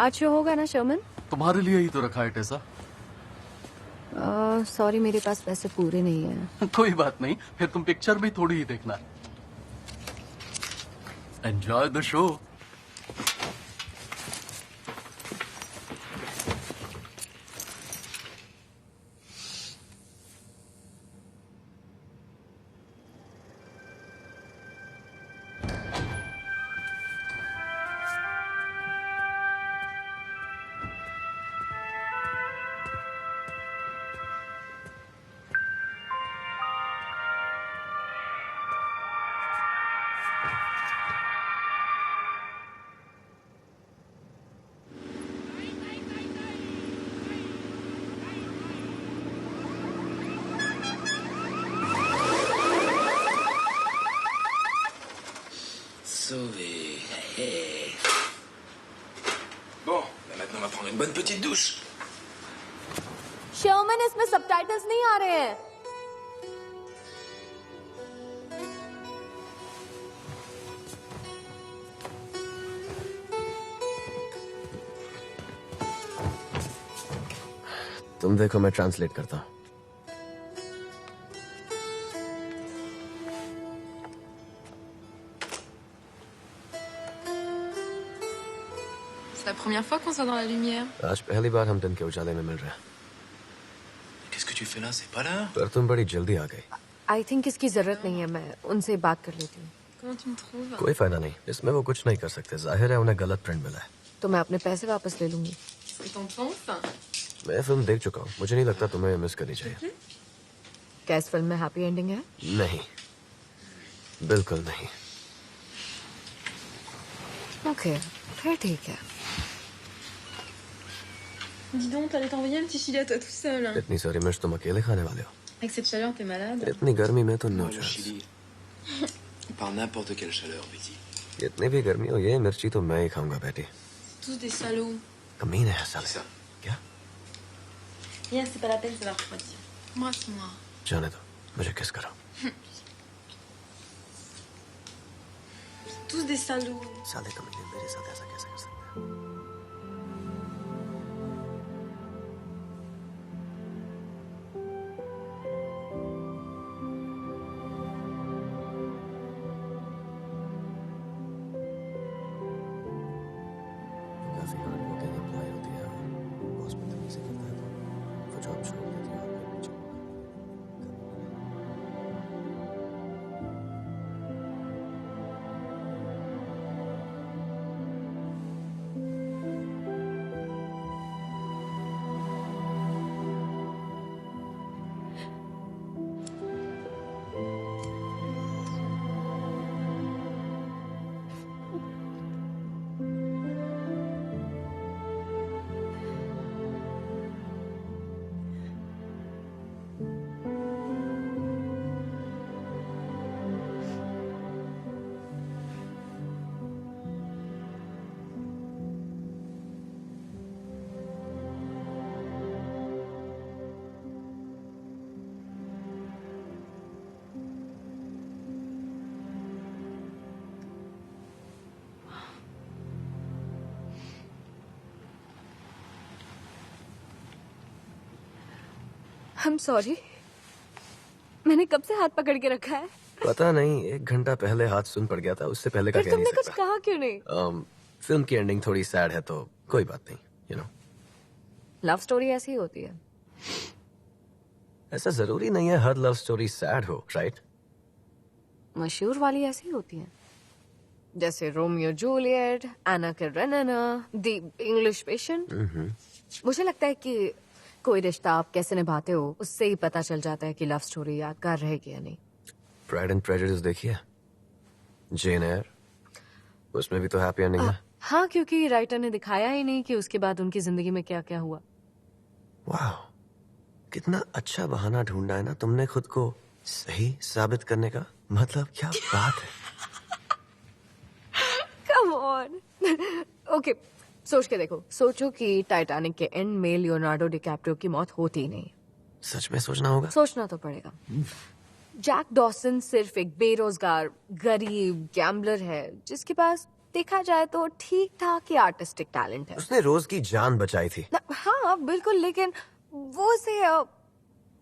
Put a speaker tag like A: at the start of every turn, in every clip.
A: आज शो होगा ना शर्मन?
B: तुम्हारे लिए ही तो रखा है टेसा।
A: सॉरी मेरे पास पैसे पूरे नहीं है।
B: कोई बात नहीं, फिर तुम पिक्चर भी थोड़ी ही देखना। Enjoy the show.
C: Sauvé. Hey. Bon, maintenant on va prendre une bonne petite douche.
A: Sharman इसमें सबटाइटल्स नहीं आ रहे हैं।
D: तुम देखो मैं ट्रांसलेट करता हूँ।
E: C'est la première fois qu'on sort dans la lumière.
D: आज पहली बार हम दिन के उजाले में मिल रहे हैं।
C: Qu'est-ce que tu fais là? C'est pas l'heure?
D: पर तुम बड़ी जल्दी आ गई।
A: आई थिंक इसकी जरूरत नहीं है, मैं उनसे बात कर लेती हूँ।
E: Comment tu me trouves?
D: कोई फायदा नहीं, इसमें वो कुछ नहीं कर सकते। जाहिर है उन्हें गलत प्रिंट मिला है।
A: तो मैं अपने पैसे वापस ले लूंगी।
E: Qu'est-ce que t'en penses?
D: मैं फिल्म देख चुका हूँ, मुझे नहीं लगता तुम्हें मिस करनी चाहिए।
A: क्या इस फिल्म में हैप्पी एंडिंग है?
D: नहीं, बिल्कुल नहीं।
A: ओके, फिर ठीक है।
E: Dis donc, t'allais t'envoyer un petit chili à toi tout seul. Hein.
D: इतनी सारी मिर्च तुम अकेले खाने वाले हो?
E: Avec cette chaleur, t'es malade.
D: इतनी गर्मी में तो no
C: Le
D: chance.
C: Chili. Par n'importe quelle chaleur, Betty.
D: इतनी भी गर्मी हो, ये मिर्ची तो मैं ही खाऊंगा बेटी।
E: Tous des salauds.
D: कमीन है साले।
C: C'est ça.
D: क्या?
E: Viens, c'est pas la peine, ça va refroidir. Embrasse-moi.
D: जाने दो, मुझे किस करो।
E: Tous des salauds.
D: साले कमीने मेरे साथ ऐसा कैसे कर सकते हैं? काफी हार्ड वर्किंग एम्प्लॉय होती है और बॉस बदतमीजी करता है तो वो जॉब छोड़ देती है और फिर पीछे
A: I'm sorry, मैंने कब से हाथ पकड़ के रखा है?
D: पता नहीं, 1 घंटा पहले हाथ सुन पड़ गया था, उससे पहले का
A: फिर
D: कह नहीं
A: तुमने कुछ
D: सकता।
A: कहा क्यों नहीं?
D: फिल्म की एंडिंग थोड़ी सैड है तो कोई बात नहीं, यू नो।
A: लव स्टोरी ऐसी ही होती है।
D: ऐसा जरूरी नहीं है हर लव स्टोरी सैड हो, राइट?
A: मशहूर वाली ऐसी ही होती है, जैसे Romeo Juliet, Anna Karenina, the English patient. मुझे लगता है कि कोई रिश्ता आप कैसे निभाते हो उससे ही पता चल जाता है कि लव स्टोरी यादगार रहेगी या नहीं।
D: प्राइड एंड प्रेजुडिस देखिए, जेन एयर, उसमें भी तो हैप्पी एंडिंग है।
A: हाँ, क्योंकि राइटर ने दिखाया ही नहीं कि उसके बाद उनकी जिंदगी में क्या क्या हुआ।
D: वाह, कितना अच्छा बहाना ढूंढा है ना तुमने खुद को सही साबित करने का। मतलब क्या बात है।
A: Come on. ओके, सोच के देखो, सोचो कि टाइटैनिक के एंड में लियोनार्डो डिकैप्रियो की मौत होती ही नहीं।
D: सच में सोचना होगा।
A: सोचना तो पड़ेगा। जैक डॉसन सिर्फ एक बेरोजगार गरीब गैम्बलर है जिसके पास देखा जाए तो ठीक ठाक ही आर्टिस्टिक टैलेंट है।
D: उसने रोज की जान बचाई थी।
A: हाँ बिल्कुल, लेकिन वो उसे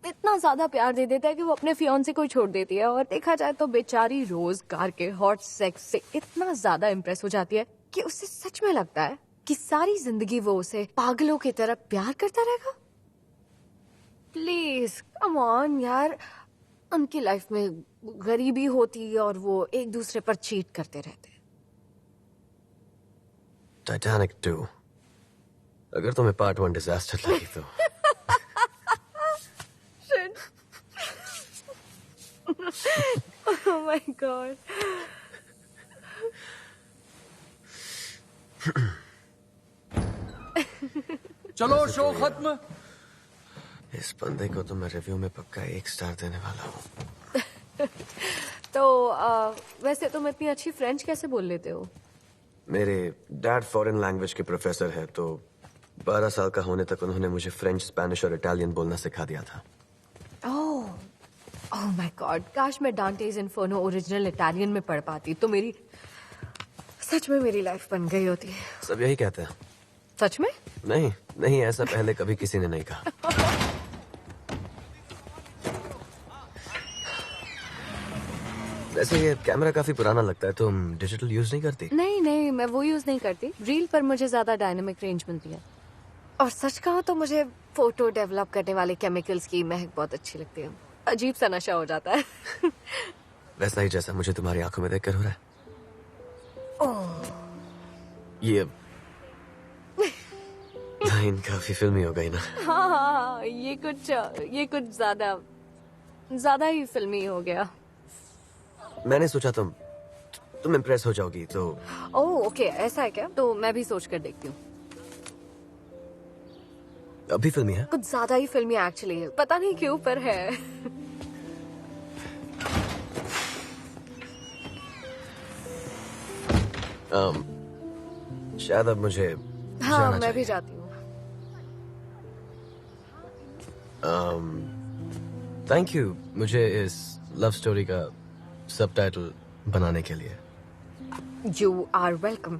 A: इतना ज्यादा प्यार दे देता है कि वो अपने फियांसे को छोड़ देती है। और देखा जाए तो बेचारी रोज कार के हॉट सेक्स से इतना ज्यादा इम्प्रेस हो जाती है कि उसे सच में लगता है कि सारी जिंदगी वो उसे पागलों की तरह प्यार करता रहेगा। प्लीज कम ऑन यार, उनकी लाइफ में गरीबी होती और वो एक दूसरे पर चीट करते रहते।
D: टाइटैनिक 2 अगर तुम्हें पार्ट 1 डिजास्टर लगी तो
A: Oh my God.
B: चलो शो खत्म।
D: इस बंदे को तो मैं रिव्यू में पक्का 1 स्टार देने वाला हूँ।
A: तो वैसे तुम इतनी अच्छी फ्रेंच कैसे बोल लेते हो?
D: मेरे डैड फॉरेन लैंग्वेज के प्रोफेसर है, तो 12 साल का होने तक उन्होंने मुझे फ्रेंच, स्पेनिश और इटालियन बोलना सिखा दिया था।
A: ओह माय गॉड, काश मैं डांटेज इन्फर्नो ओरिजिनल इटालियन में पढ़ पाती तो मेरी सच में मेरी लाइफ बन गई होती।
D: सब यही कहते हैं।
A: सच में?
D: नहीं, ऐसा पहले कभी किसी ने नहीं कहा। वैसे ये कैमरा काफी पुराना लगता है, तुम डिजिटल यूज नहीं करती?
A: नहीं, मैं वो यूज नहीं करती। रील पर मुझे ज्यादा डायनामिक रेंज मिलती है। और सच कहूं तो मुझे फोटो डेवलप करने वाले केमिकल्स की महक बहुत अच्छी लगती है। अजीब सा नशा हो जाता है।
D: वैसा ही जैसा मुझे तुम्हारी आंखों में देखकर हो रहा है। ये लाइन काफी फिल्मी हो गई ना?
A: हाँ, ये कुछ ज्यादा ही फिल्मी हो गया।
D: मैंने सोचा तुम इम्प्रेस हो जाओगी तो।
A: ओह ओके, ऐसा है क्या? तो मैं भी सोच कर देखती हूँ।
D: अभी फिल्मी है?
A: कुछ ज्यादा ही फिल्मी एक्चुअली है, पता नहीं क्यों पर है।
D: शायद अब मुझे
A: हाँ,
D: जाना
A: मैं
D: चाहिए।
A: भी जाती हूँ।
D: थैंक यू मुझे इस लव स्टोरी का सबटाइटल बनाने के लिए।
A: You are welcome.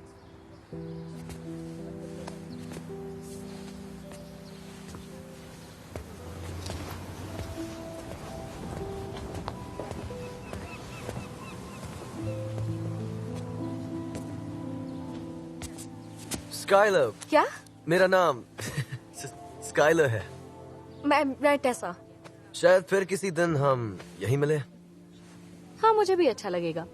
D: स्काइलर।
A: क्या?
D: मेरा नाम स्काइलर है।
A: मैं टेसा।
D: शायद फिर किसी दिन हम यहीं मिले।
A: हाँ, मुझे भी अच्छा लगेगा।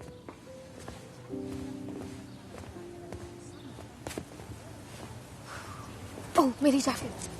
A: ओह, मेरी जैकेट।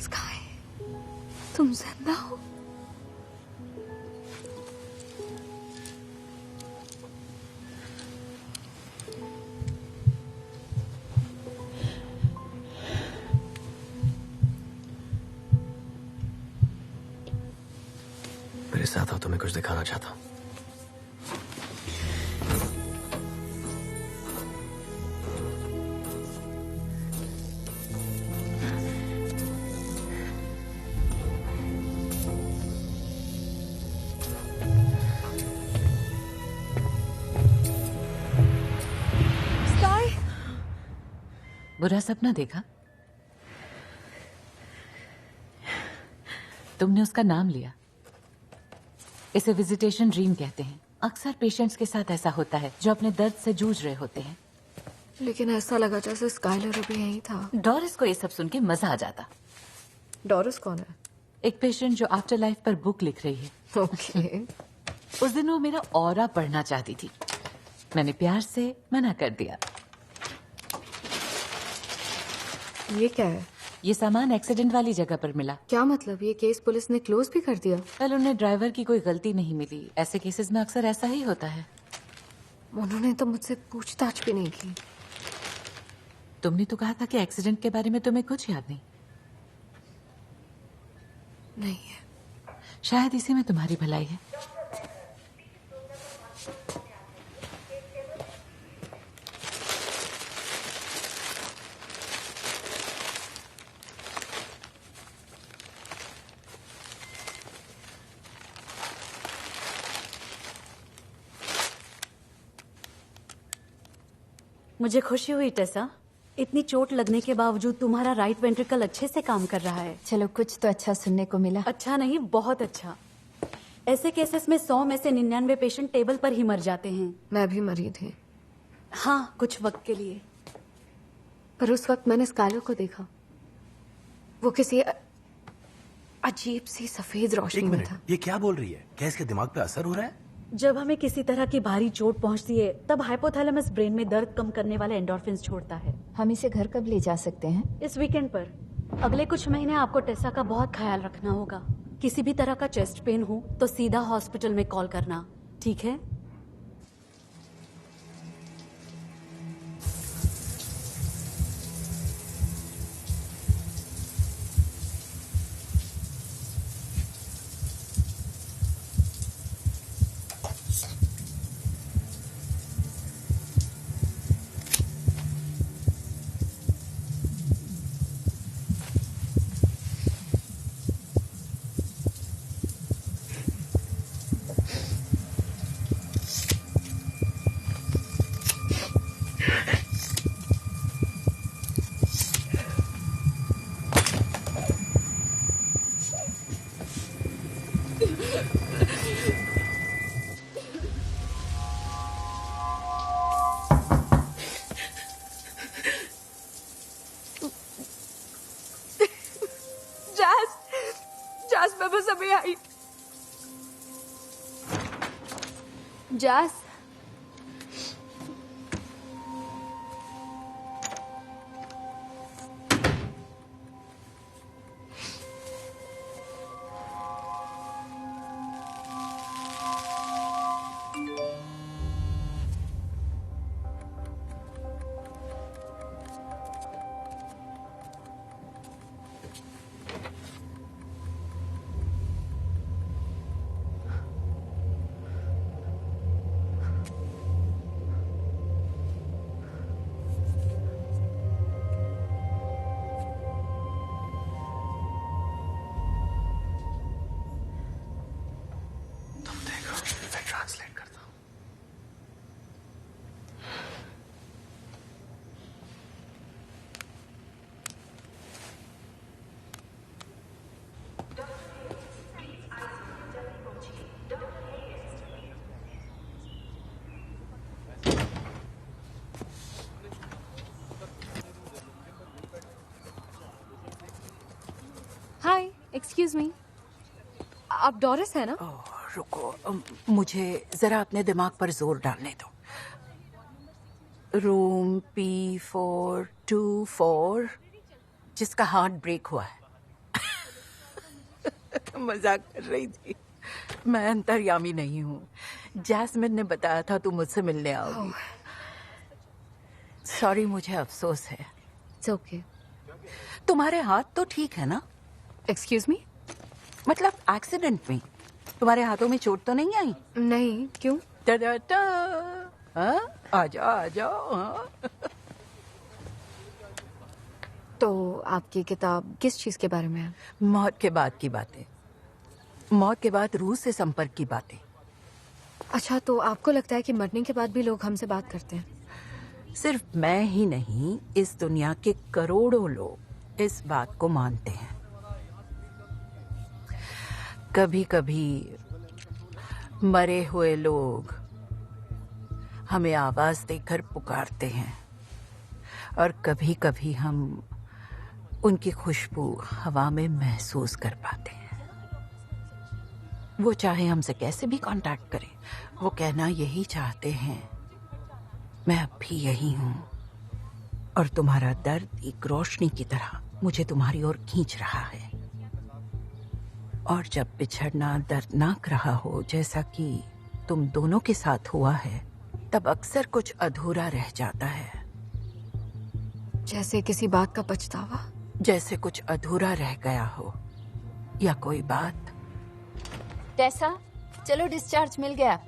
A: स्काई, तुम जिंदा हो?
D: मेरे साथ हो तो मैं कुछ दिखाना चाहता हूँ।
A: स्काई,
F: बुरा सपना देखा? तुमने उसका नाम लिया। इसे विजिटेशन ड्रीम कहते हैं। अक्सर पेशेंट्स के साथ ऐसा होता है जो अपने दर्द से जूझ रहे होते हैं,
A: लेकिन ऐसा लगा जैसे स्काइलर अभी यहीं था।
F: डॉरिस को ये सब सुन के मजा आ जाता।
A: डॉरिस कौन है?
F: एक पेशेंट जो आफ्टर लाइफ पर बुक लिख रही है।
A: ओके।
F: उस दिन वो मेरा ऑरा पढ़ना चाहती थी, मैंने प्यार से मना कर दिया।
A: ये क्या है?
F: ये सामान एक्सीडेंट वाली जगह पर मिला।
A: क्या मतलब? ये केस पुलिस ने क्लोज भी कर दिया?
F: कल उन्हें ड्राइवर की कोई गलती नहीं मिली। ऐसे केसेस में अक्सर ऐसा ही होता है।
A: उन्होंने तो मुझसे पूछताछ भी नहीं की।
F: तुमने तो कहा था कि एक्सीडेंट के बारे में तुम्हें कुछ याद नहीं।
A: नहीं है।
F: शायद इसी में तुम्हारी भलाई है।
G: मुझे खुशी हुई टेसा। इतनी चोट लगने के बावजूद तुम्हारा राइट वेंट्रिकल अच्छे से काम कर रहा है।
H: चलो कुछ तो अच्छा सुनने को मिला।
G: अच्छा नहीं, बहुत अच्छा। ऐसे केसेस में 100 में से 99 पेशेंट टेबल पर ही मर जाते हैं।
A: मैं भी मरी थी।
G: हाँ, कुछ वक्त के लिए।
A: पर उस वक्त मैंने स्काइलर को देखा। वो किसी अजीब सी सफेद रोशनी में था।
I: ये क्या बोल रही है? क्या इसके दिमाग पे असर हो रहा है?
G: जब हमें किसी तरह की भारी चोट पहुंचती है तब हाइपोथैलेमस ब्रेन में दर्द कम करने वाले एंडोर्फिन्स छोड़ता है।
H: हम इसे घर कब ले जा सकते हैं?
G: इस वीकेंड पर। अगले कुछ महीने आपको टेसा का बहुत ख्याल रखना होगा। किसी भी तरह का चेस्ट पेन हो तो सीधा हॉस्पिटल में कॉल करना, ठीक है?
A: मैं बस अभी आई। जैस,
D: ट्रांसलेट करता हूँ।
A: हाय, एक्सक्यूज मी, आप डॉरिस है ना?
J: रुको, मुझे जरा अपने दिमाग पर जोर डालने दो। रूम P424 जिसका हार्ट ब्रेक हुआ है। मजाक कर रही थी, मैं अंतर्यामी नहीं हूँ। जैस्मिन ने बताया था तुम मुझसे मिलने आओगी। सॉरी, मुझे अफसोस है।
A: It's okay.
J: तुम्हारे हाथ तो ठीक है ना?
A: Excuse me?
J: मतलब एक्सीडेंट में तुम्हारे हाथों में चोट तो नहीं आई?
A: नहीं, क्यों?
J: आ जाओ आ जाओ। हाँ?
A: तो आपकी किताब किस चीज के बारे में है?
J: मौत के बाद की बातें, मौत के बाद रूह से संपर्क की बातें।
A: अच्छा, तो आपको लगता है कि मरने के बाद भी लोग हमसे बात करते हैं?
J: सिर्फ मैं ही नहीं, इस दुनिया के करोड़ों लोग इस बात को मानते हैं। कभी कभी मरे हुए लोग हमें आवाज देकर पुकारते हैं, और कभी कभी हम उनकी खुशबू हवा में महसूस कर पाते हैं। वो चाहे हमसे कैसे भी कांटेक्ट करें, वो कहना यही चाहते हैं, मैं अब भी यही हूं और तुम्हारा दर्द एक रोशनी की तरह मुझे तुम्हारी ओर खींच रहा है। और जब बिछड़ना दर्दनाक रहा हो जैसा कि तुम दोनों के साथ हुआ है, तब अक्सर कुछ अधूरा रह जाता है।
A: जैसे किसी बात का पछतावा,
J: जैसे कुछ अधूरा रह गया हो या कोई बात।
H: टेसा, चलो डिस्चार्ज मिल गया।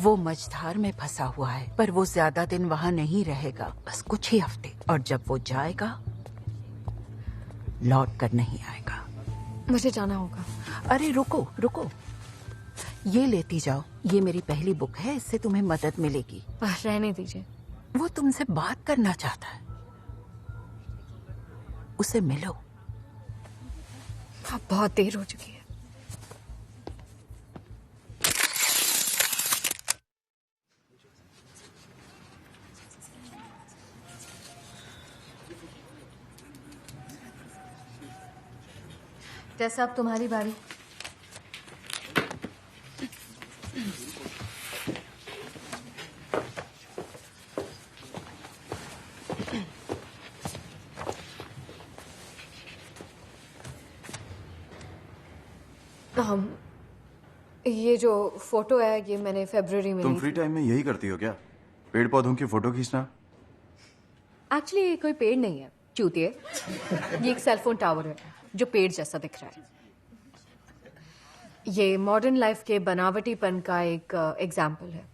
J: वो मझधार में फंसा हुआ है, पर वो ज्यादा दिन वहां नहीं रहेगा, बस कुछ ही हफ्ते। और जब वो जाएगा, लौट कर नहीं आएगा।
A: मुझे जाना होगा।
J: अरे रुको रुको, ये लेती जाओ, ये मेरी पहली बुक है, इससे तुम्हें मदद मिलेगी।
A: रहने दीजिए।
J: वो तुमसे बात करना चाहता है, उसे मिलो।
A: अब बहुत देर हो चुकी है।
G: टेसा, अब तुम्हारी बारी।
A: ये जो फोटो है ये मैंने फरवरी में
K: तुम फ्री टाइम में यही करती हो क्या? पेड़ पौधों की फोटो खींचना?
A: एक्चुअली ये कोई पेड़ नहीं है, चूतिए। ये एक सेलफोन टावर है जो पेड़ जैसा दिख रहा है। ये मॉडर्न लाइफ के बनावटीपन का एक एग्जाम्पल है।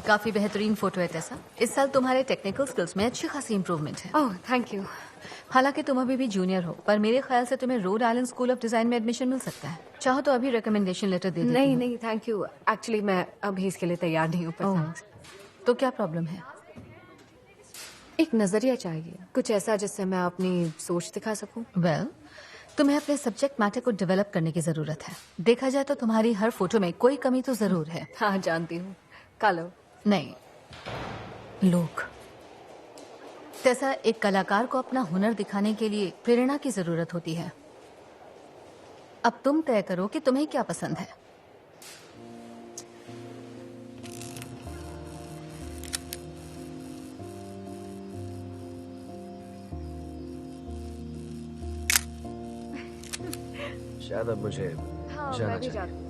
G: काफी बेहतरीन फोटो है टेसा। इस साल तुम्हारे टेक्निकल स्किल्स में अच्छी खासी इंप्रूवमेंट है।
A: ओह, थैंक यू।
G: हालांकि तुम अभी भी जूनियर हो, पर मेरे ख्याल से तुम्हें Rhode Island school of design में एडमिशन मिल सकता है। चाहो तो अभी रिकमेंडेशन लेटर दे देती
A: नहीं
G: हूँ।
A: नहीं, थैंक यू। एक्चुअली मैं अभी इसके लिए तैयार नहीं हूँ।
G: तो क्या प्रॉब्लम है?
A: एक नजरिया चाहिए, कुछ ऐसा जिससे मैं अपनी सोच दिखा सकूं।
G: वेल, तुम्हें अपने सब्जेक्ट मैटर को डेवलप करने की जरूरत है। देखा जाए तो तुम्हारी हर फोटो में कोई कमी तो जरूर है।
A: हाँ, जानती हूँ। कालो
G: नहीं, लोग। जैसा एक कलाकार को अपना हुनर दिखाने के लिए प्रेरणा की जरूरत होती है। अब तुम तय करो कि तुम्हें क्या पसंद है।
D: शायद अब मुझे जाना
A: मैं भी
D: चाहिए।
A: जाती हूँ।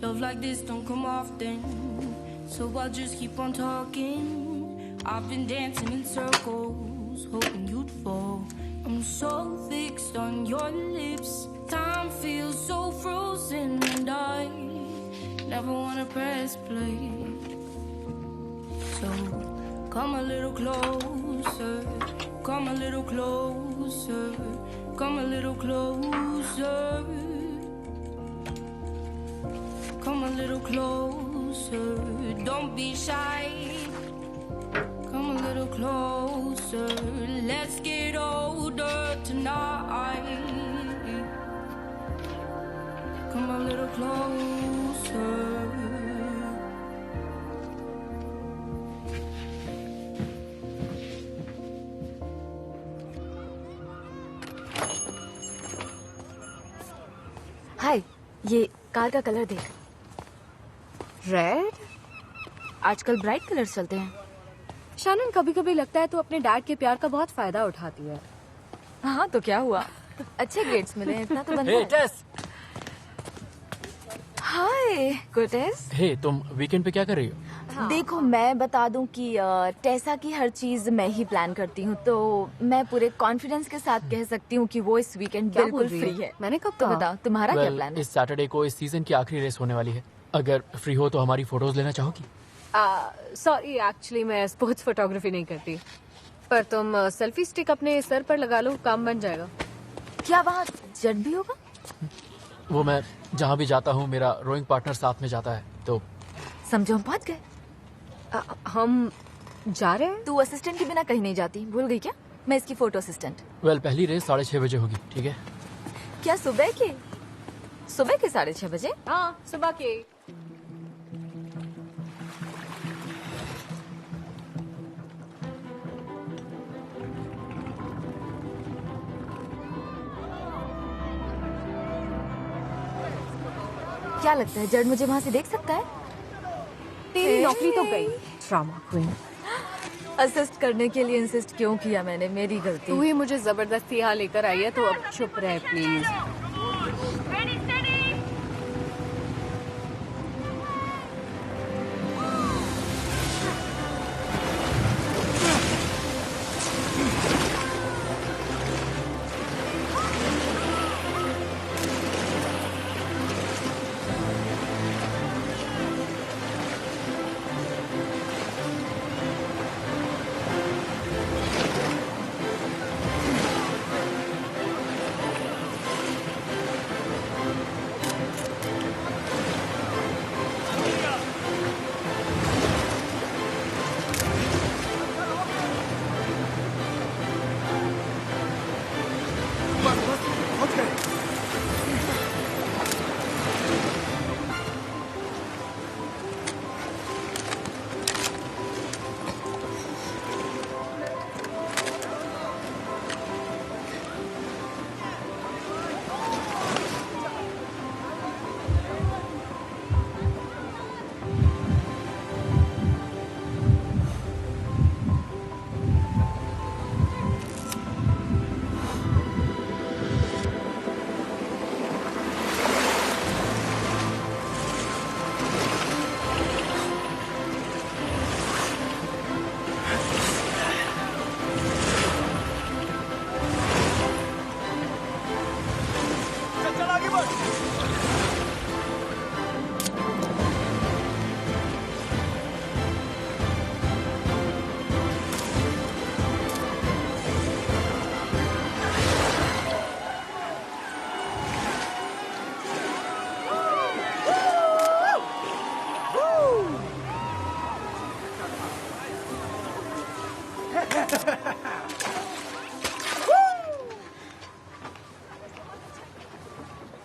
L: Love like this don't come often, so I'll just keep on talking. I've been dancing in circles, hoping you'd fall. I'm so fixed on your lips, time feels so frozen, and I never wanna press play. So come a little closer, come a little closer, come a little closer. Come a little closer, don't be shy. Come a little closer, let's get older tonight. Come a little closer.
G: हाय, ये car का colour देख।
A: Red?
G: आजकल bright colours चलते हैं।
A: शानन, कभी कभी लगता है तो अपने डैड के प्यार का बहुत फायदा उठाती है।
G: हाँ, तो क्या हुआ? अच्छे ग्रेड्स मिले हैं, इतना तो बनता
B: हे
G: है।
B: टेस,
G: हाय गुटेस।
B: हे तुम वीकेंड पे क्या कर रही हो?
M: देखो, मैं बता दूं कि टेसा की हर चीज मैं ही प्लान करती हूँ, तो मैं पूरे कॉन्फिडेंस के साथ कह सकती हूँ कि वो इस वीकेंड
A: क्या
M: बिल्कुल
A: बोल रही
M: फ्री
A: है?
M: है।
A: मैंने कब
M: तो
A: कहा?
M: बताओ, तुम्हारा क्या
B: Well,
M: प्लान है?
B: इस सैटरडे को इस सीजन की आखिरी रेस होने वाली है। अगर फ्री हो तो हमारी फोटोज लेना चाहोगी?
A: सॉरी, एक्चुअली मैं स्पोर्ट्स फोटोग्राफी नहीं करती, पर तुम सेल्फी स्टिक अपने सर पर लगा लो, काम बन जाएगा।
M: क्या वहाँ जट भी होगा?
B: वो मैं जहाँ भी जाता हूँ मेरा रोइंग पार्टनर साथ में जाता है, तो
M: समझो हम पहुँच गए।
A: हम जा रहे हैं।
M: तू असिस्टेंट के बिना कहीं नहीं जाती, भूल गई क्या? मैं इसकी फोटो असिस्टेंट।
B: वेल पहली रेस 6:30 बजे होगी, ठीक है?
M: क्या सुबह के 6:30 बजे?
A: हाँ, सुबह के।
M: क्या लगता है जड मुझे वहाँ से देख सकता है?
A: तेरी नौकरी तो गई, ड्रामा क्वीन।
M: असिस्ट करने के लिए इंसिस्ट क्यों किया मैंने? मेरी गलती।
A: तू ही मुझे जबरदस्ती यहाँ लेकर आई है, तो अब चुप रह प्लीज।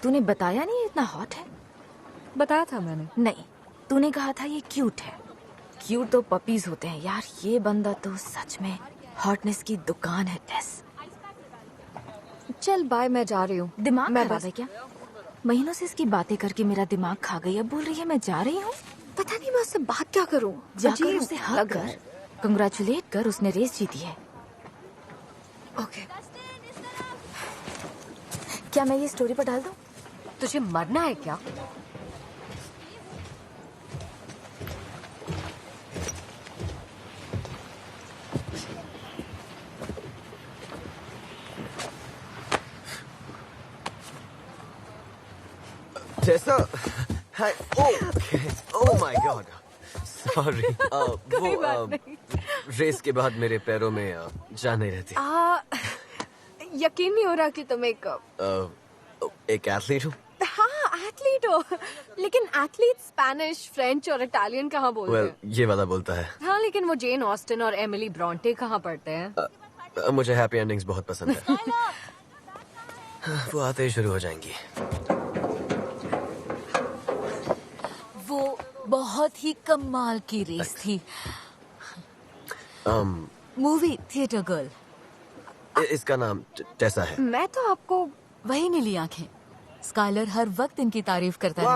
M: तूने बताया नहीं इतना हॉट है?
A: बताया था मैंने।
M: नहीं, तूने कहा था ये क्यूट है। क्यूट तो पपीज होते हैं यार, ये बंदा तो सच में हॉटनेस की दुकान है। टेस
A: चल बाय, मैं जा रही हूँ।
M: दिमाग
A: मैं
M: खराब है क्या? महीनों से इसकी बातें करके मेरा दिमाग खा गई। अब बोल रही है मैं जा रही हूँ।
A: पता नहीं मैं उससे बात क्या करूँ।
M: जाकर उसे हक कर, कंग्रेचुलेट कर, उसने रेस जीती है।
A: ओके,
M: क्या मैं ये स्टोरी पर डाल दूँ?
A: तुझे मरना है क्या?
D: जैसा हाय, ओह माय गॉड, सॉरी। वो रेस के बाद मेरे पैरों में जान नहीं रहती।
A: यकीन नहीं हो रहा कि तुम एक
D: एथलीट हूँ।
A: हाँ, एथलीट हो, लेकिन एथलीट स्पेनिश, फ्रेंच और इटालियन कहाँ बोलते हैं?
D: ये वाला बोलता है।
A: हाँ, लेकिन वो जेन ऑस्टिन और एमिली ब्रॉन्टे कहाँ पढ़ते हैं?
D: मुझे हैप्पी एंडिंग्स बहुत पसंद है। वो आते ही शुरू हो जाएंगी।
G: वो बहुत ही कमाल की रेस थी। Movie theatre girl.
D: इसका नाम टेसा है।
A: मैं तो आपको
G: वही नीली आंखें। स्काइलर हर वक्त इनकी तारीफ करता है।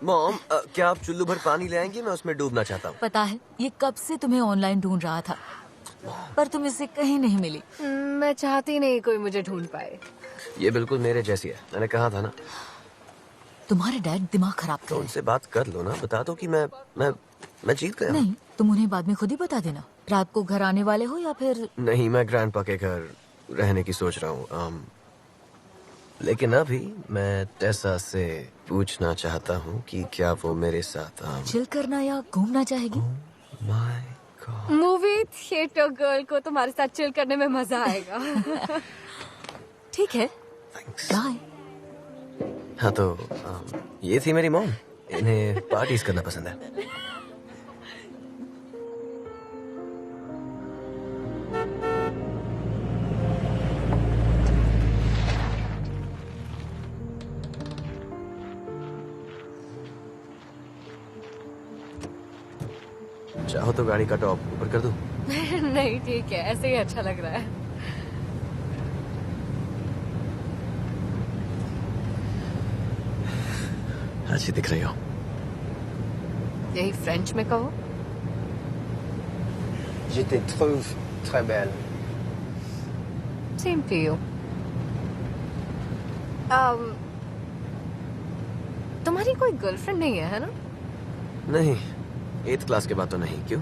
D: मॉम, क्या आप चुल्लू भर पानी ले आएंगी? मैं उसमें डूबना चाहता हूँ।
G: पता है, ये कब से तुम्हें ऑनलाइन ढूंढ रहा था, पर तुम इसे कहीं नहीं मिली।
A: मैं चाहती नहीं कोई मुझे ढूंढ पाए।
D: ये बिल्कुल मेरे जैसी है, मैंने कहा था ना।
G: तुम्हारे डैड दिमाग खराब कर
D: तो उनसे बात कर लो ना, बता दो कि मैं जीत गया।
G: नहीं, तुम उन्हें बाद में खुद ही बता देना। रात को घर आने वाले हो या फिर?
D: नहीं, मैं ग्रैंडपा के घर रहने की सोच रहा हूँ। लेकिन अभी मैं टेसा से पूछना चाहता हूँ कि क्या वो मेरे साथ
G: चिल करना या घूमना चाहेगी?
A: मूवी थिएटर गर्ल को तुम्हारे साथ चिल करने में मजा आएगा।
G: ठीक है, बाय।
D: हाँ तो ये थी मेरी मॉम। इन्हें पार्टीज करना पसंद है। चाहो तो गाड़ी का टॉप ऊपर कर दूं?
A: नहीं ठीक है, ऐसे ही अच्छा लग रहा है।
D: अच्छी दिख रही हो।
A: यही फ्रेंच में कहो।
D: Je te trouve très belle.
A: Same to you. तुम्हारी कोई गर्लफ्रेंड नहीं है ना?
D: नहीं, 8th क्लास के बाद तो नहीं। क्यों?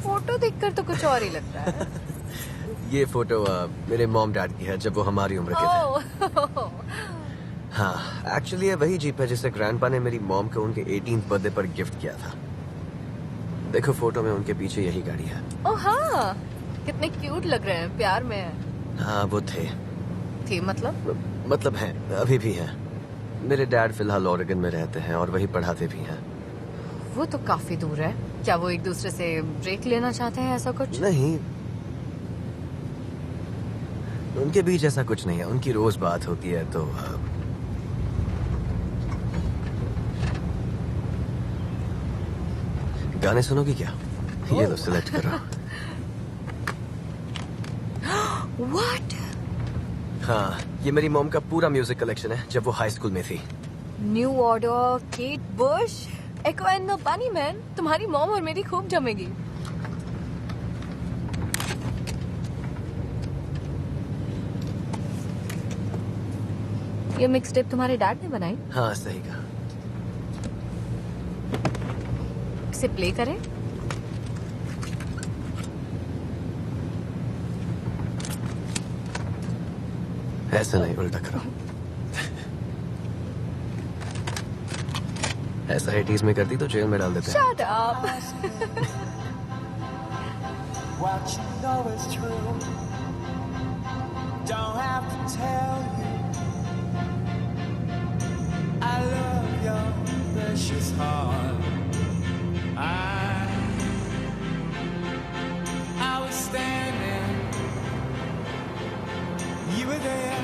A: फोटो देखकर तो कुछ और ही लगता है।
D: ये फोटो मेरे मॉम डैड की है जब वो हमारी उम्र के थे। हाँ, एक्चुअली ये वही जीप है जिसे ग्रैंडपा ने मेरी मॉम को उनके 18th बर्थडे पर गिफ्ट किया था। देखो फोटो में उनके पीछे यही गाड़ी है।
A: ओह हाँ, कितने क्यूट लग रहे हैं, प्यार में है।
D: हाँ वो थे मतलब हैं, अभी भी हैं। मेरे डैड फिलहाल ओरेगन में रहते हैं और वही पढ़ाते भी हैं।
A: वो तो काफी दूर है। क्या वो एक दूसरे से ब्रेक लेना चाहते हैं, ऐसा कुछ?
D: नहीं, उनके बीच ऐसा कुछ नहीं है। उनकी रोज बात होती है तो गाने सुनोगी क्या? ये लो सिलेक्ट करो।
A: What?
D: हाँ, ये मेरी मॉम का पूरा म्यूजिक कलेक्शन है जब वो हाई स्कूल में थी।
A: New Order, Kate Bush, Echo and the Bunnymen. तुम्हारी मॉम और मेरी खूब जमेगी। ये मिक्स टेप तुम्हारे डैड ने बनाई?
D: हाँ सही कहा।
A: इसे प्ले करें?
D: ऐसा नहीं, उल्टा करो। ऐसा 80s में करती तो जेल में डाल देते हैं।
A: Shut up.
N: What you know is true. Don't have to tell you. I love your precious heart. I was standing. You were there.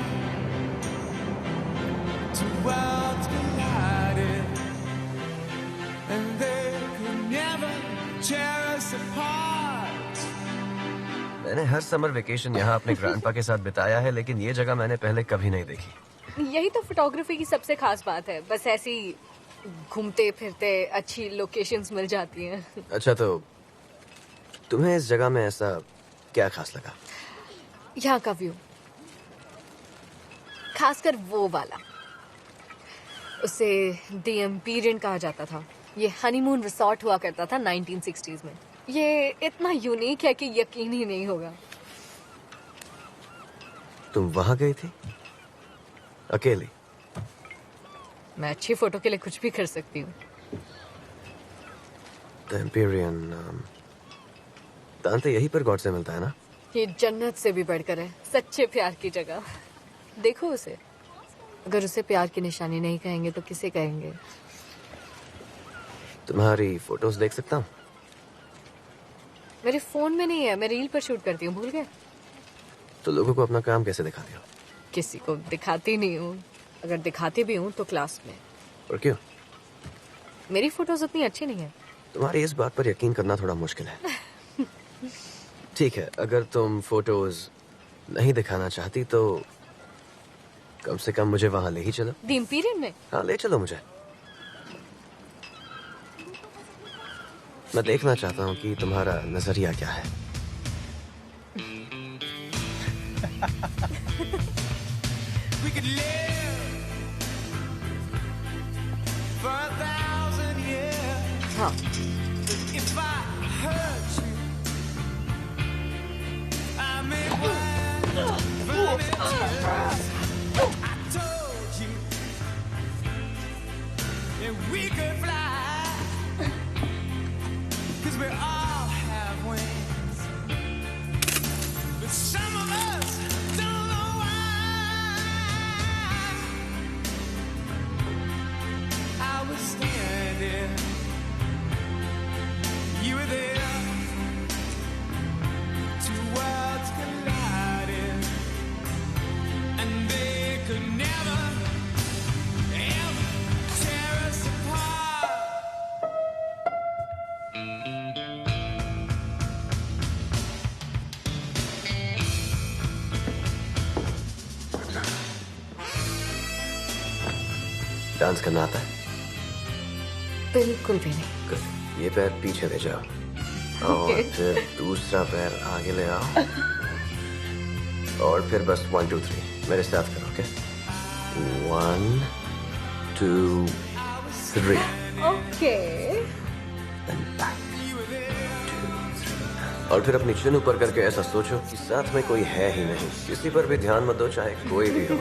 N: Two worlds collided. And they could never tear us apart.
D: मैंने हर summer vacation यहाँ अपने grandpa के साथ बिताया है, लेकिन ये जगह मैंने पहले कभी नहीं देखी।
A: यही तो फोटोग्राफी की सबसे खास बात है। बस ऐसी घूमते फिरते अच्छी लोकेशंस मिल जाती हैं।
D: अच्छा, तो तुम्हें इस जगह में ऐसा क्या खास लगा?
A: यहाँ का व्यू, खासकर वो वाला। उसे द एम्पीरियन कहा जाता था। ये हनीमून रिसोर्ट हुआ करता था 1960s में। ये इतना यूनिक है कि यकीन ही नहीं होगा।
D: तुम वहां गई थी अकेली?
A: मैं अच्छी फोटो के लिए कुछ भी कर सकती हूँ।
D: द एम्पीरियन दांते यहीं पर गॉड से मिलता है ना?
A: ये जन्नत से भी बढ़कर है, सच्चे प्यार की जगह। देखो उसे। अगर उसे प्यार की निशानी नहीं कहेंगे तो किसे कहेंगे?
D: तुम्हारी फोटोज देख सकता हूँ?
A: मेरे फोन में नहीं है, मैं रील पर शूट करती हूँ। भूल गए?
D: तो लोगों को अपना काम कैसे दिखाती हो?
A: किसी को दिखाती नहीं हूँ। अगर दिखाती भी हूँ तो क्लास में।
D: और क्यों?
A: मेरी फोटोज उतनी अच्छी नहीं है।
D: तुम्हारी इस बात पर यकीन करना थोड़ा मुश्किल है। ठीक है, अगर तुम फोटोज नहीं दिखाना चाहती तो कम से कम मुझे वहां ले ही चलो।
A: द एम्पीरियन में?
D: हाँ, ले चलो मुझे। मैं देखना चाहता हूँ कि तुम्हारा नजरिया क्या है।
N: We could live for 1,000 years.
A: हाँ।
N: If I hurt you, I may well I told you that we could fly, 'cause we all have wings, but some of us don't know why. I was standing
D: dance करना आता है?
A: बिल्कुल भी नहीं।
D: Good. ये पैर पीछे ले जाओ और फिर दूसरा पैर आगे ले आओ और फिर बस 1 2 3 मेरे साथ करो, ओके? 1 2 3
A: ओके।
D: और फिर अपनी चिन ऊपर करके ऐसा सोचो कि साथ में कोई है ही नहीं। किसी पर भी ध्यान मत दो, चाहे कोई भी हो।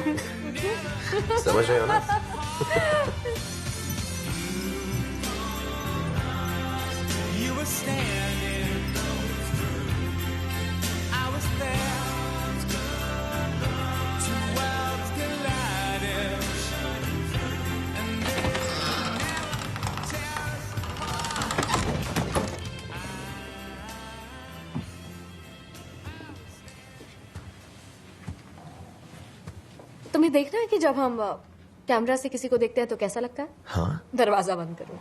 D: समझ रहे हो ना?
N: You were standing, I was there. Two worlds collided, and they never tear us
A: तुम्हें देखना है कि जब हम कैमरा से किसी को देखते हैं तो कैसा लगता है?
D: हाँ।
A: दरवाजा बंद करो।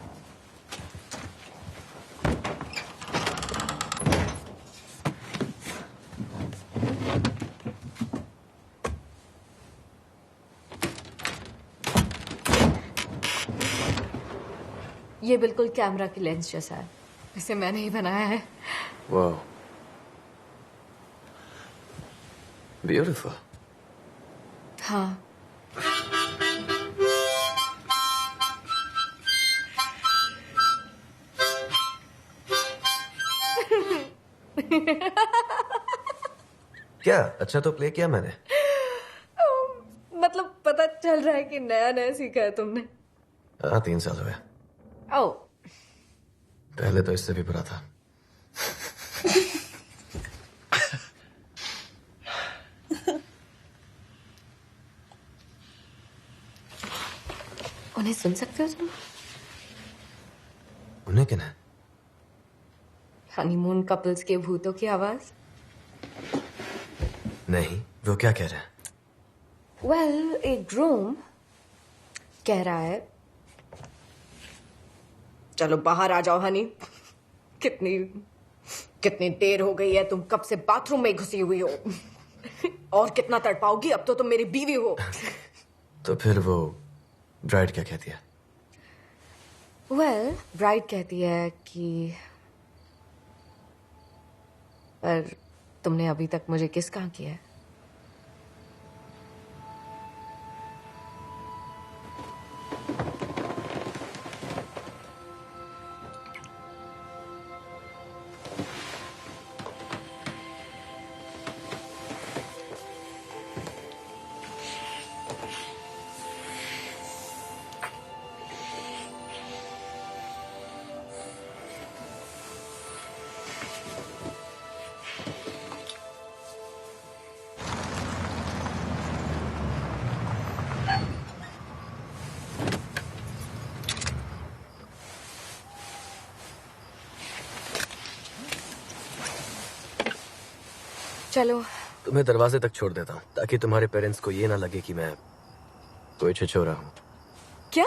A: ये बिल्कुल कैमरा की लेंस जैसा है। इसे मैंने ही बनाया है।
D: वाह, ब्यूटीफुल।
A: हाँ।
D: क्या अच्छा तो प्ले किया मैंने?
A: मतलब पता चल रहा है कि नया नया सीखा है तुमने।
D: हाँ, 3 साल हुए।
A: ओ,
D: पहले तो इससे भी बुरा था।
A: उन्हें सुन सकते हो तुम?
D: उन्हें क्या?
A: हनीमून कपल्स के भूतों की आवाज?
D: नहीं, वो क्या कह रहे हैं?
A: वेल, एक ड्रोन कह रहा है चलो बाहर आ जाओ हनी। कितनी देर हो गई है, तुम कब से बाथरूम में घुसी हुई हो। और कितना तड़पाओगी, अब तो तुम मेरी बीवी हो।
D: तो फिर वो ब्राइड क्या कहती है?
A: वेल, ब्राइड कहती है कि पर तुमने अभी तक मुझे किस कहाँ किया है? चलो,
D: तुम्हें दरवाजे तक छोड़ देता हूँ ताकि तुम्हारे पेरेंट्स को ये ना लगे कि मैं कोई छिछोरा हूँ।
A: क्या?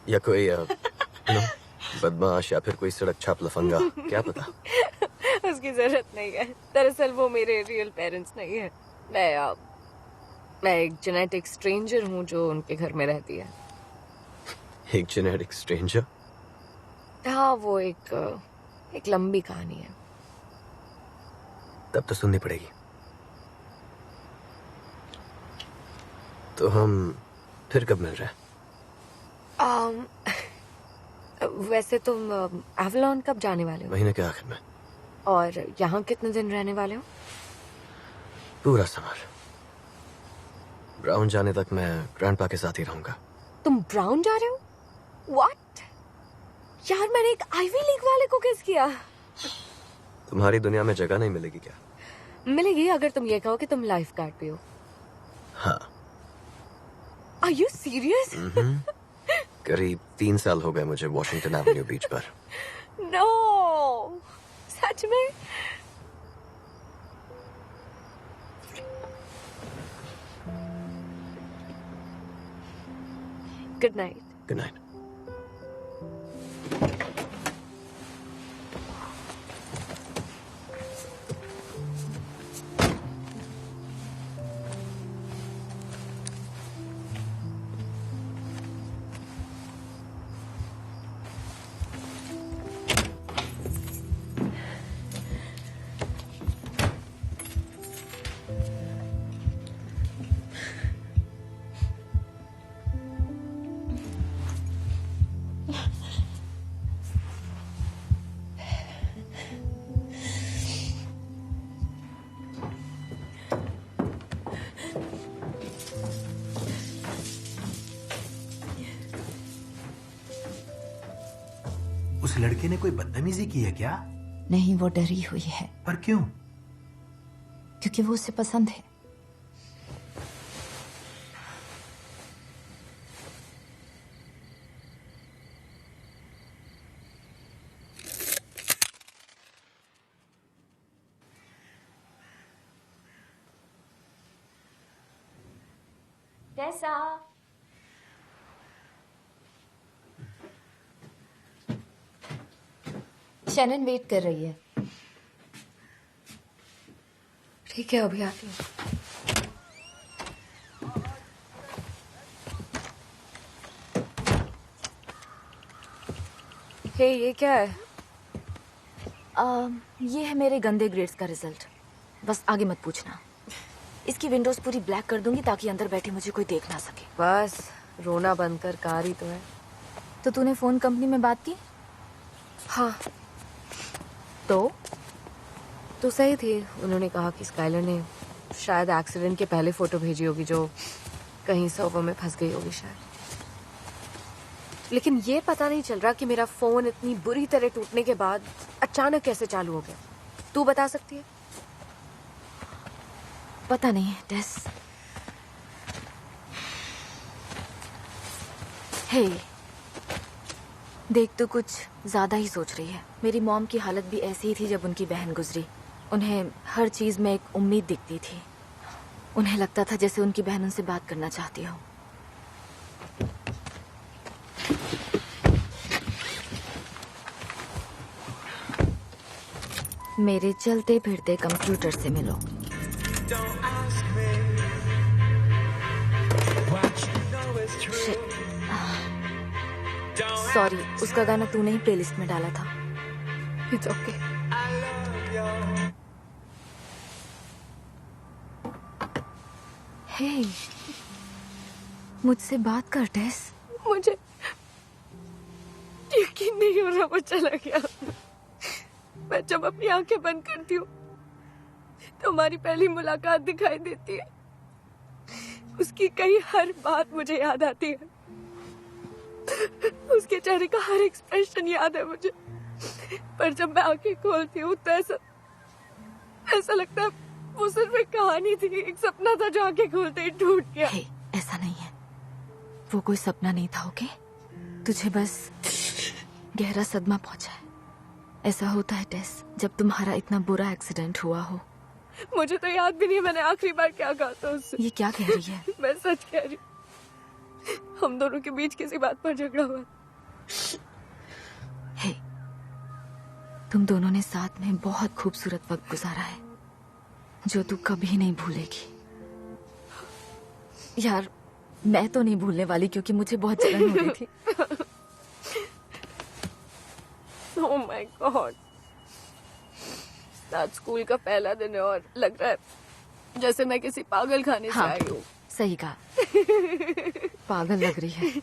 D: या कोई बदमाश या फिर कोई सड़क छाप लफंगा, क्या पता।
A: उसकी जरूरत नहीं है। दरअसल वो मेरे रियल पेरेंट्स नहीं है। मैं एक जेनेटिक स्ट्रेंजर हूँ जो उनके घर में रहती है।
D: एक जेनेटिक स्ट्रेंजर?
A: हाँ, वो एक लंबी कहानी है।
D: तब तो सुननी पड़ेगी। तो हम फिर कब मिल रहे हैं?
A: वैसे तुम एवलॉन कब जाने वाले हो?
D: महीने के आखिर में।
A: और यहाँ कितने दिन रहने वाले हो?
D: पूरा समर। ब्राउन जाने तक मैं ग्रैंडपा के साथ ही रहूंगा।
A: तुम ब्राउन जा रहे हो? व्हाट? यार, मैंने एक आईवी लीग वाले को किस किया।
D: तुम्हारी दुनिया में जगह नहीं मिलेगी क्या?
A: मिलेगी अगर तुम ये कहो कि तुम लाइफ गार्ड भी हो।
D: हाँ।
A: Are you serious?
D: करीब 3 साल हो गए मुझे वॉशिंगटन एवेन्यू बीच पर।
A: No, सच में? Good night.
D: Good night.
I: उस लड़के ने कोई बदतमीजी की है क्या?
M: नहीं, वो डरी हुई है।
I: पर क्यों?
M: क्योंकि वो उसे पसंद है।
H: टेसा, शैनन वेट कर रही है।
A: ठीक है, अभी आती हूँ। हे, ये क्या है?
M: ये है मेरे गंदे ग्रेड्स का रिजल्ट। बस आगे मत पूछना। इसकी विंडोज पूरी ब्लैक कर दूंगी ताकि अंदर बैठे मुझे कोई देख ना सके।
A: बस रोना बंद कर, कार ही तो है।
M: तो तूने फोन कंपनी में बात की?
A: हाँ। तो सही थी। उन्होंने कहा कि स्काइलर ने शायद एक्सीडेंट के पहले फोटो भेजी होगी जो कहीं सर्वर में फंस गई होगी शायद। लेकिन ये पता नहीं चल रहा कि मेरा फोन इतनी बुरी तरह टूटने के बाद अचानक कैसे चालू हो गया। तू बता सकती है?
M: पता नहीं टेस। हे, देख तो कुछ ज्यादा ही सोच रही है। मेरी मॉम की हालत भी ऐसी ही थी जब उनकी बहन गुजरी। उन्हें हर चीज में एक उम्मीद दिखती थी। उन्हें लगता था जैसे उनकी बहन उनसे बात करना चाहती हो। मेरे चलते फिरते कंप्यूटर से मिलो। सॉरी, उसका गाना तूने ही प्लेलिस्ट में डाला था।
A: It's okay.
M: हे, मुझसे बात कर टेस।
A: मुझे यकीन नहीं हो रहा वो चला गया। मैं जब अपनी आंखें बंद करती हूँ तो हमारी पहली मुलाकात दिखाई देती है। उसकी कई हर बात मुझे याद आती है। उसके चेहरे का हर एक्सप्रेशन याद है मुझे। पर जब मैं आंखें खोलती हूँ तो ऐसा लगता है वो सिर्फ एक कहानी थी, एक सपना था जो आंखें खोलते ही टूट गया।
M: हे, ऐसा नहीं है। वो कोई सपना नहीं था, ओके? तुझे बस गहरा सदमा पहुंचा है। ऐसा होता है टेस जब तुम्हारा इतना बुरा एक्सीडेंट हुआ हो।
A: मुझे तो याद भी नहीं मैंने आखिरी बार क्या कहा था उससे।
M: ये क्या कह रही है?
A: मैं सच कह रही हूँ। हम दोनों के बीच किसी बात पर झगड़ा हुआ।
M: हे, तुम दोनों ने साथ में बहुत खूबसूरत वक्त गुजारा है जो तू कभी नहीं भूलेगी। यार, मैं तो नहीं भूलने वाली क्योंकि मुझे बहुत जलन हो रही थी।
A: ओह माय गॉड, आज स्कूल का पहला दिन है और लग रहा है जैसे मैं किसी पागल खाने से आई हूँ।
M: सही कहा। पागल लग रही है।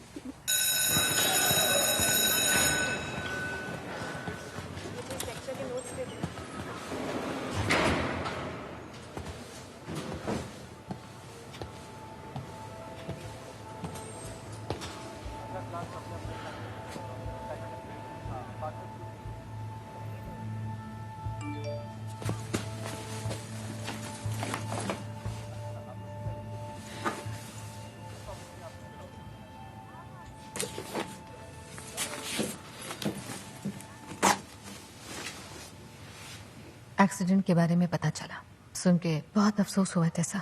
M: एक्सीडेंट के बारे में पता चला, सुन के बहुत अफसोस हुआ टेसा।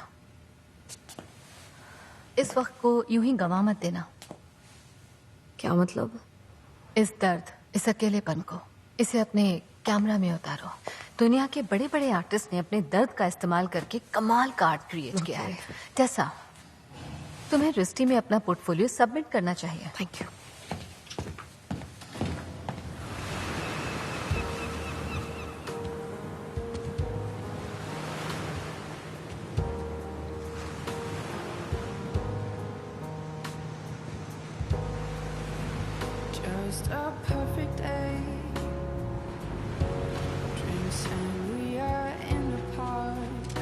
M: इस वक्त को यूं ही गंवा मत देना।
A: क्या मतलब?
M: इस दर्द, इस अकेलेपन को, इसे अपने कैमरा में उतारो। दुनिया के बड़े बड़े आर्टिस्ट ने अपने दर्द का इस्तेमाल करके कमाल का आर्ट क्रिएट किया है। टेसा, तुम्हें रिस्टी में अपना पोर्टफोलियो सबमिट करना चाहिए।
A: Thank you.
L: Just a perfect day. Drink sangria in the park.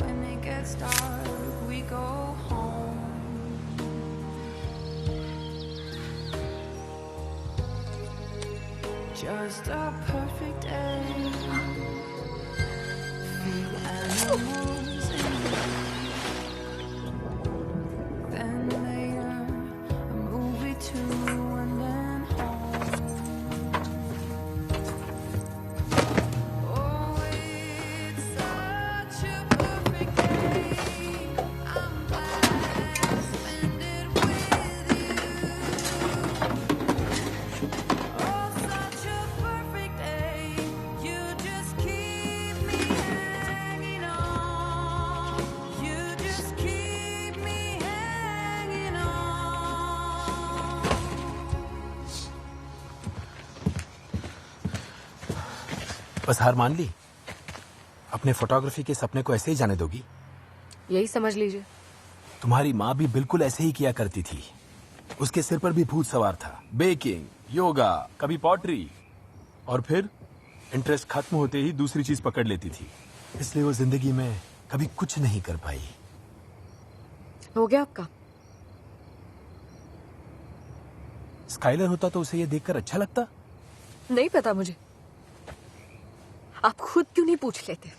L: When it gets dark, we go home. just a perfect day. Feel animals in me. Then later, a movie too, and then home. Oh, it's such a perfect day. I'm glad I spent it with you. Oh, such a perfect day. You just keep me hanging on. You just keep me hanging on.
I: बस हार मान ली? अपने photography के सपने को ऐसे ही जाने दोगी?
A: यही समझ लीजिए।
I: तुम्हारी माँ भी बिल्कुल ऐसे ही किया करती थी। उसके सिर पर भी भूत सवार था। बेकिंग, योगा, कभी पॉटरी, और फिर इंटरेस्ट खत्म होते ही दूसरी चीज पकड़ लेती थी। इसलिए वो जिंदगी में कभी कुछ नहीं कर पाई।
A: हो गया आपका?
I: स्काइलर होता तो उसे ये देखकर अच्छा लगता?
A: नहीं पता मुझे। आप खुद क्यों नहीं पूछ लेते?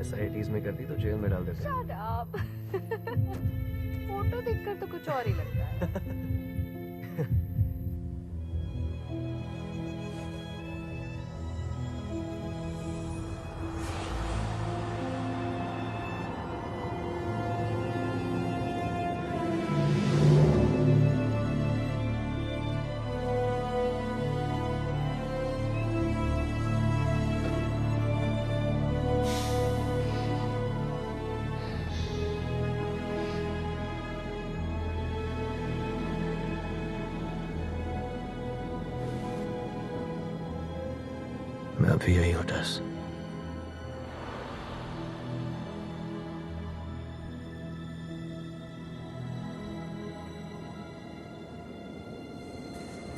D: ऐसा 80s में करती तो जेल में डाल देते।
A: Shut up. फोटो देखकर तो कुछ और ही लगता है।
D: मैं अभी यही हूँ टेस।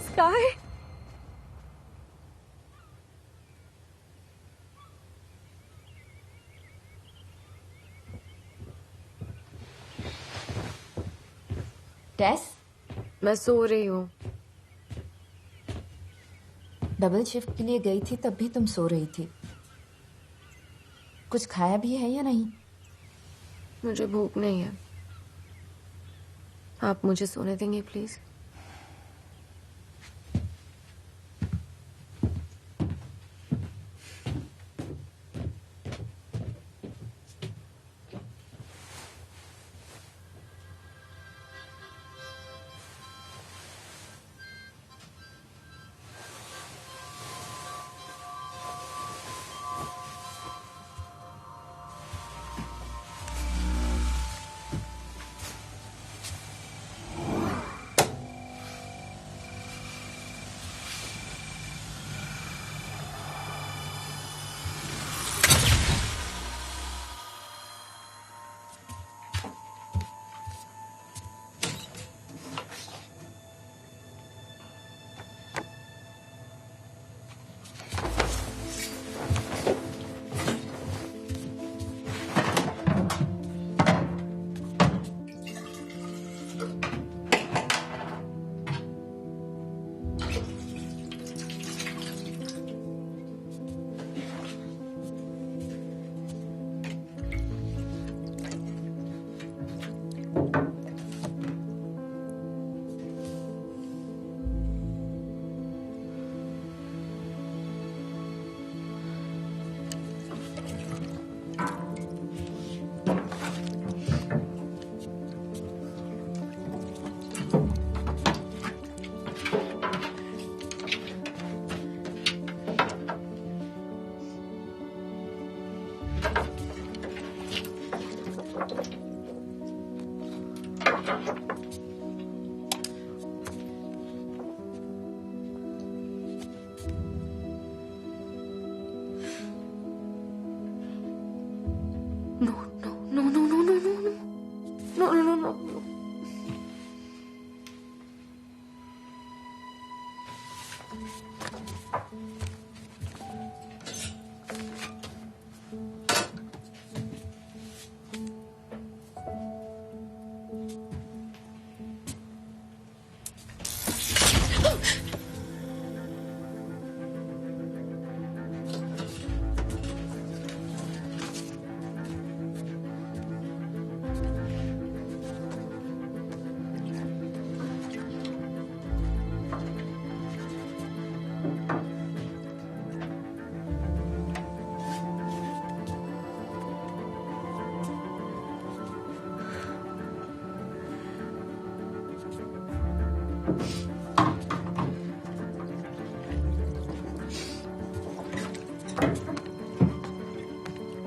A: स्काई,
H: टेस,
A: मैं सो रही हूँ।
H: डबल शिफ्ट के लिए गई थी तब भी तुम सो रही थी। कुछ खाया भी है या नहीं?
A: मुझे भूख नहीं है। आप मुझे सोने देंगे please? No, no, no, no, no, no, no, no. No, no, no, no, no.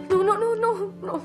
A: No, no, no, no, no, no.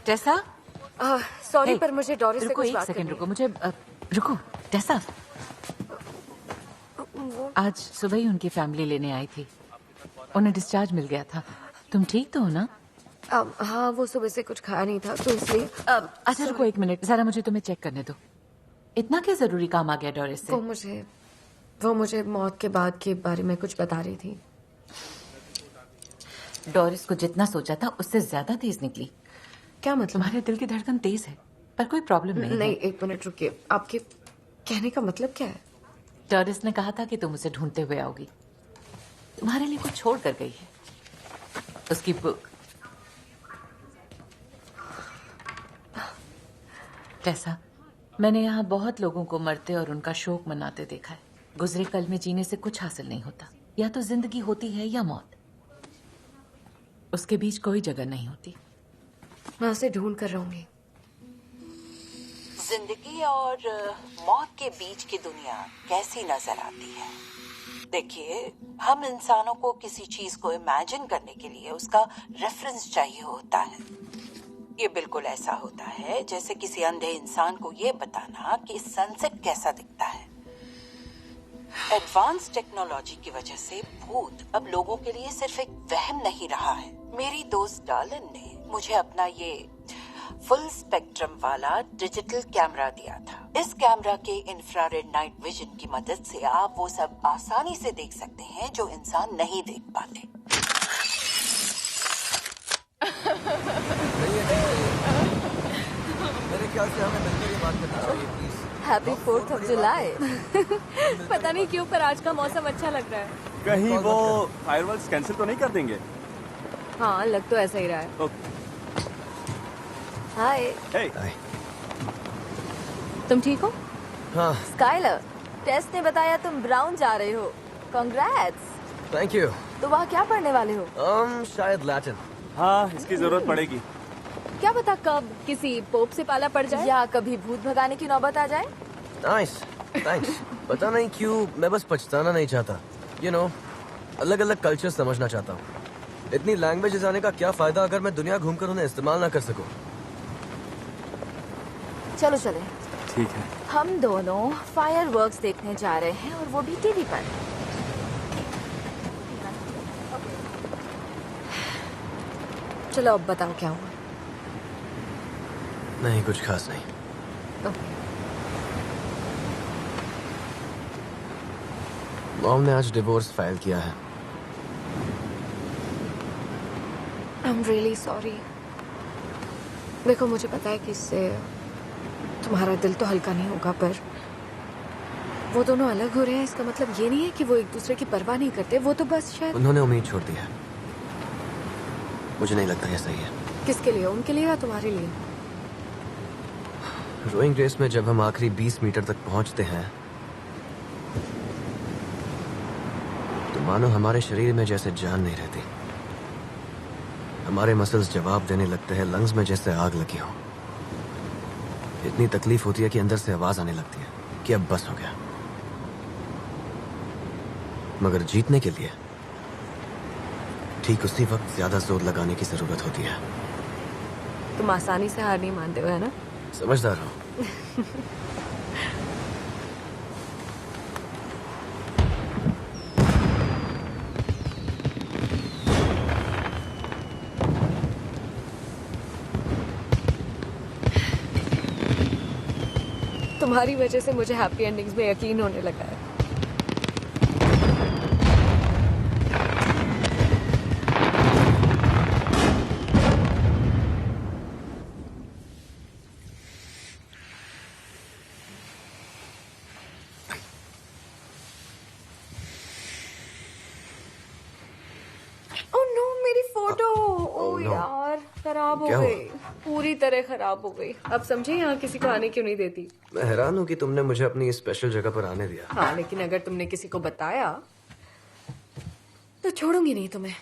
F: Tesa,
A: sorry
F: Hey,
A: पर मुझे डॉरिस से
F: रुको
A: कुछ
F: एक
A: बात
F: सेकंड
A: करनी
F: रुको मुझे रुको टेसा, आज सुबह ही उनकी फैमिली लेने आई थी, उन्हें डिस्चार्ज मिल गया था। तुम ठीक तो हो ना?
A: हाँ, वो सुबह से कुछ खाया नहीं था तो इसलिए
F: अच्छा रुको एक मिनट, जरा मुझे तुम्हें चेक करने दो। इतना क्या जरूरी काम आ गया डॉरिस से?
A: वो मुझे मौत के बाद के बारे में कुछ बता रही थी।
F: डॉरिस को जितना सोचा था उससे ज्यादा तेज निकली।
A: क्या मतलब?
F: तुम्हारे दिल की धड़कन तेज है पर कोई प्रॉब्लम नहीं
A: नहीं,
F: है।
A: एक मिनट रुकिए, आपके कहने का मतलब क्या है?
F: डॉरिस ने कहा था कि तुम उसे ढूंढते हुए आओगी, तुम्हारे लिए कुछ छोड़ कर गई है, उसकी बुक। कैसा, मैंने यहाँ बहुत लोगों को मरते और उनका शोक मनाते देखा है। गुजरे कल में जीने से कुछ हासिल नहीं होता, या तो जिंदगी होती है या मौत, उसके बीच कोई जगह नहीं होती।
A: मैं उसे ढूंढ कर रहूंगी।
J: जिंदगी और मौत के बीच की दुनिया कैसी नजर आती है? देखिए, हम इंसानों को किसी चीज को इमेजिन करने के लिए उसका रेफरेंस चाहिए होता है। ये बिल्कुल ऐसा होता है जैसे किसी अंधे इंसान को ये बताना कि सनसेट कैसा दिखता है। एडवांस टेक्नोलॉजी की वजह से भूत अब लोगों के लिए सिर्फ एक वहम नहीं रहा है। मेरी दोस्त डार्लिन ने मुझे अपना ये फुल स्पेक्ट्रम वाला डिजिटल कैमरा दिया था। इस कैमरा के इंफ्रारेड नाइट विजन की मदद से आप वो सब आसानी से देख सकते हैं जो इंसान नहीं देख पाते।
D: मेरे ख्याल से हमें मिलकर ये बात करना चाहिए, please.
A: Happy 4th of July। पता नहीं क्यों पर आज का मौसम अच्छा लग रहा है।
K: कहीं वो फायरवर्क्स कैंसिल तो नहीं कर देंगे?
A: हाँ, लग तो ऐसा ही रहा है।
K: ओके।
A: हाय।
K: Hey.
A: तुम ठीक हो?
D: हाँ।
A: स्काइलर, टेस्ट ने बताया तुम ब्राउन जा रहे हो। कांग्रेट्स।
D: Thank you.
A: तो वहाँ क्या पढ़ने वाले हो?
D: शायद लैटिन।
K: हाँ, इसकी जरूरत पड़ेगी।
A: क्या पता कब किसी पोप से पाला पड़ जाए या कभी भूत भगाने की नौबत आ जाए।
D: Nice, thanks. पता नहीं क्यों मैं बस पछताना नहीं चाहता। यू नो, अलग अलग कल्चर समझना चाहता हूँ। इतनी लैंग्वेजेस आने का क्या फायदा अगर मैं दुनिया घूमकर उन्हें इस्तेमाल ना कर सकूं।
A: चलो चले।
K: ठीक है।
A: हम दोनों फायरवर्क्स देखने जा रहे हैं और वो भी टीवी पर। चलो अब बताओ क्या हुआ।
D: नहीं, कुछ खास नहीं। मॉम ने आज डिवोर्स फाइल किया है।
A: I'm really sorry. देखो मुझे पता है कि इससे तुम्हारा दिल तो हल्का नहीं होगा, पर वो दोनों अलग हो रहे हैं इसका मतलब ये नहीं है कि वो एक दूसरे की परवाह नहीं करते। वो तो बस शायद
D: उन्होंने उम्मीद छोड़ दी है। मुझे नहीं लगता ये सही है।
A: किसके लिए, उनके लिए या तुम्हारे लिए?
D: रोइंग रेस में जब हम आखिरी 20 मीटर तक पहुंचते हैं तो मानो हमारे शरीर में जैसे जान नहीं रहती। हमारे मसल्स जवाब देने लगते हैं, लंग्स में जैसे आग लगी हो। इतनी तकलीफ होती है कि अंदर से आवाज आने लगती है कि अब बस हो गया। मगर जीतने के लिए ठीक उसी वक्त ज्यादा जोर लगाने की जरूरत होती है।
A: तुम आसानी से हार नहीं मानते हो, है ना?
D: समझदार हो।
A: तुम्हारी वजह से मुझे हैप्पी एंडिंग्स में यकीन होने लगा है। ओह नो, मेरी फोटो। ओह
D: no.
A: यार, खराब हो
D: क्या हुआ?
A: गई, पूरी तरह खराब हो गई। अब समझे यहाँ किसी को आने क्यों नहीं देती।
D: मैं हैरान हूँ कि तुमने मुझे अपनी इस स्पेशल जगह पर आने दिया।
A: हाँ, लेकिन अगर तुमने किसी को बताया तो छोड़ूंगी नहीं तुम्हें।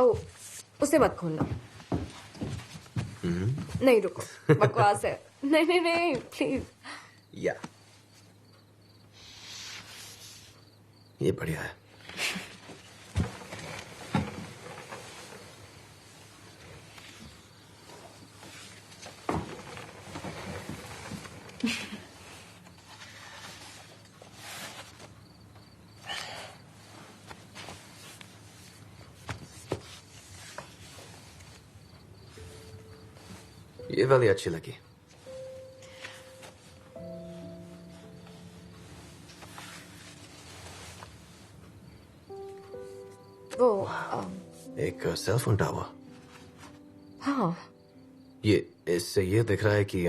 A: ओह, उसे मत खोलना। नहीं रुको, बकवास है। नहीं नहीं नहीं, प्लीज।
D: या ये बढ़िया है। ये वाली अच्छी लगी।
A: वो
D: एक सेल फोन टावर।
A: हाँ,
D: ये इससे ये दिख रहा है कि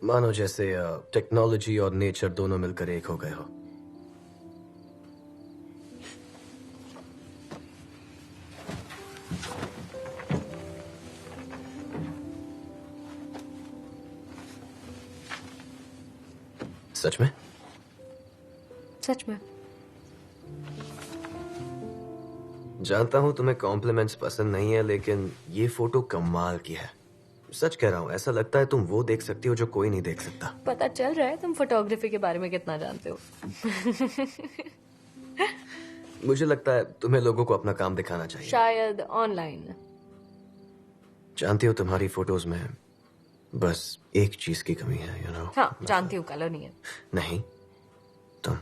D: मानो जैसे टेक्नोलॉजी और नेचर दोनों मिलकर एक हो गए हो। सच में?
A: सच में।
D: जानता हूं तुम्हें कॉम्प्लीमेंट्स पसंद नहीं है, लेकिन ये फोटो कमाल की है। सच कह रहा हूं, ऐसा लगता है तुम वो देख सकती हो जो कोई नहीं देख सकता।
A: पता चल रहा है तुम फोटोग्राफी के बारे में कितना जानते हो।
D: मुझे लगता है तुम्हें लोगों को अपना काम दिखाना चाहिए।
A: शायद ऑनलाइन।
D: जानती हो तुम्हारी फोटोज में बस एक चीज की कमी है, यू नो।
A: हाँ, जानती हूँ, कलर नहीं है।
D: नहीं, तुम।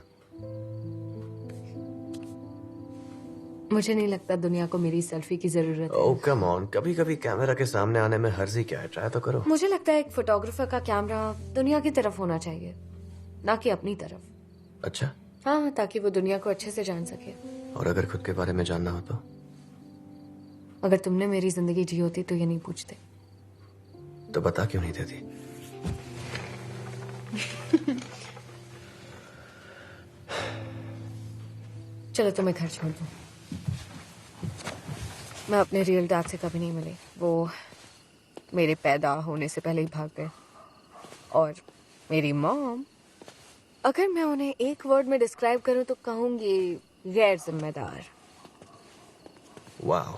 A: मुझे नहीं लगता दुनिया को मेरी सेल्फी की जरूरत है।
D: ओह कम ऑन, कभी कभी कैमरा के सामने आने में हर्जी क्या है, ट्राई तो करो।
A: मुझे लगता है एक फोटोग्राफर का कैमरा दुनिया की तरफ होना चाहिए, ना कि अपनी तरफ।
D: अच्छा।
A: हाँ, ताकि वो दुनिया को अच्छे से जान सके।
D: और अगर खुद के बारे में जानना हो तो?
A: अगर तुमने मेरी जिंदगी जी होती तो ये नहीं पूछते।
D: तो बता क्यों नहीं देती?
A: चलो तुम्हें घर छोड़ दूं। मैं अपने रियल डैड से कभी नहीं मिली। वो मेरे पैदा होने से पहले ही भाग गए। और मेरी मॉम, अगर मैं उन्हें एक वर्ड में डिस्क्राइब करूं तो कहूंगी गैर जिम्मेदार।
D: वाह।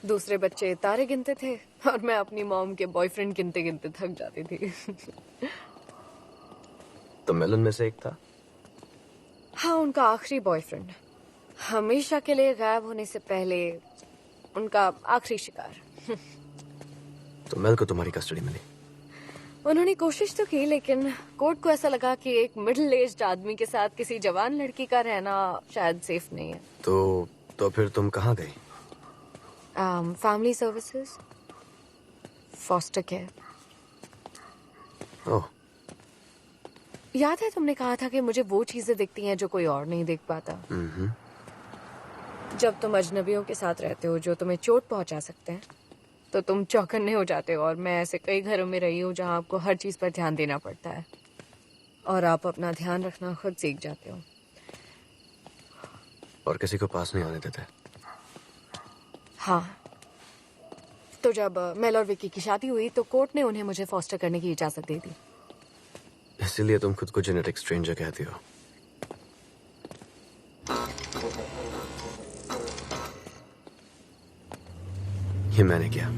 A: दूसरे बच्चे तारे गिनते थे और मैं अपनी मॉम के बॉयफ्रेंड गिनते गिनते थक जाती थी।
D: तो मैं उनमें से एक था।
A: हाँ, उनका आखिरी बॉयफ्रेंड, हमेशा के लिए गायब होने से पहले उनका आखिरी शिकार।
D: तो मेल को तुम्हारी कस्टडी मिली?
A: उन्होंने कोशिश तो की, लेकिन कोर्ट को ऐसा लगा कि एक मिडिल एज्ड आदमी के साथ किसी जवान लड़की का रहना शायद सेफ नहीं है।
D: तो फिर तुम कहाँ गई?
A: Family services, foster care.
D: Oh,
A: याद है तुमने कहा था कि मुझे वो चीजें दिखती हैं जो कोई और नहीं देख पाता। जब तुम अजनबियों के साथ रहते हो जो तुम्हें चोट पहुंचा सकते हैं तो तुम चौकन्ने हो जाते हो। और मैं ऐसे कई घरों में रही हूँ जहाँ आपको हर चीज पर ध्यान देना पड़ता है और आप अपना ध्यान रखना खुद सीख जाते हो।
D: और किसी को पास नहीं आने देते।
A: हाँ, तो जब मेल और विक्की की शादी हुई तो कोर्ट ने उन्हें मुझे फॉस्टर करने की इजाजत दे दी।
D: इसीलिए तुम खुद को जेनेटिक स्ट्रेंजर कहती हो। ये मैंने किया।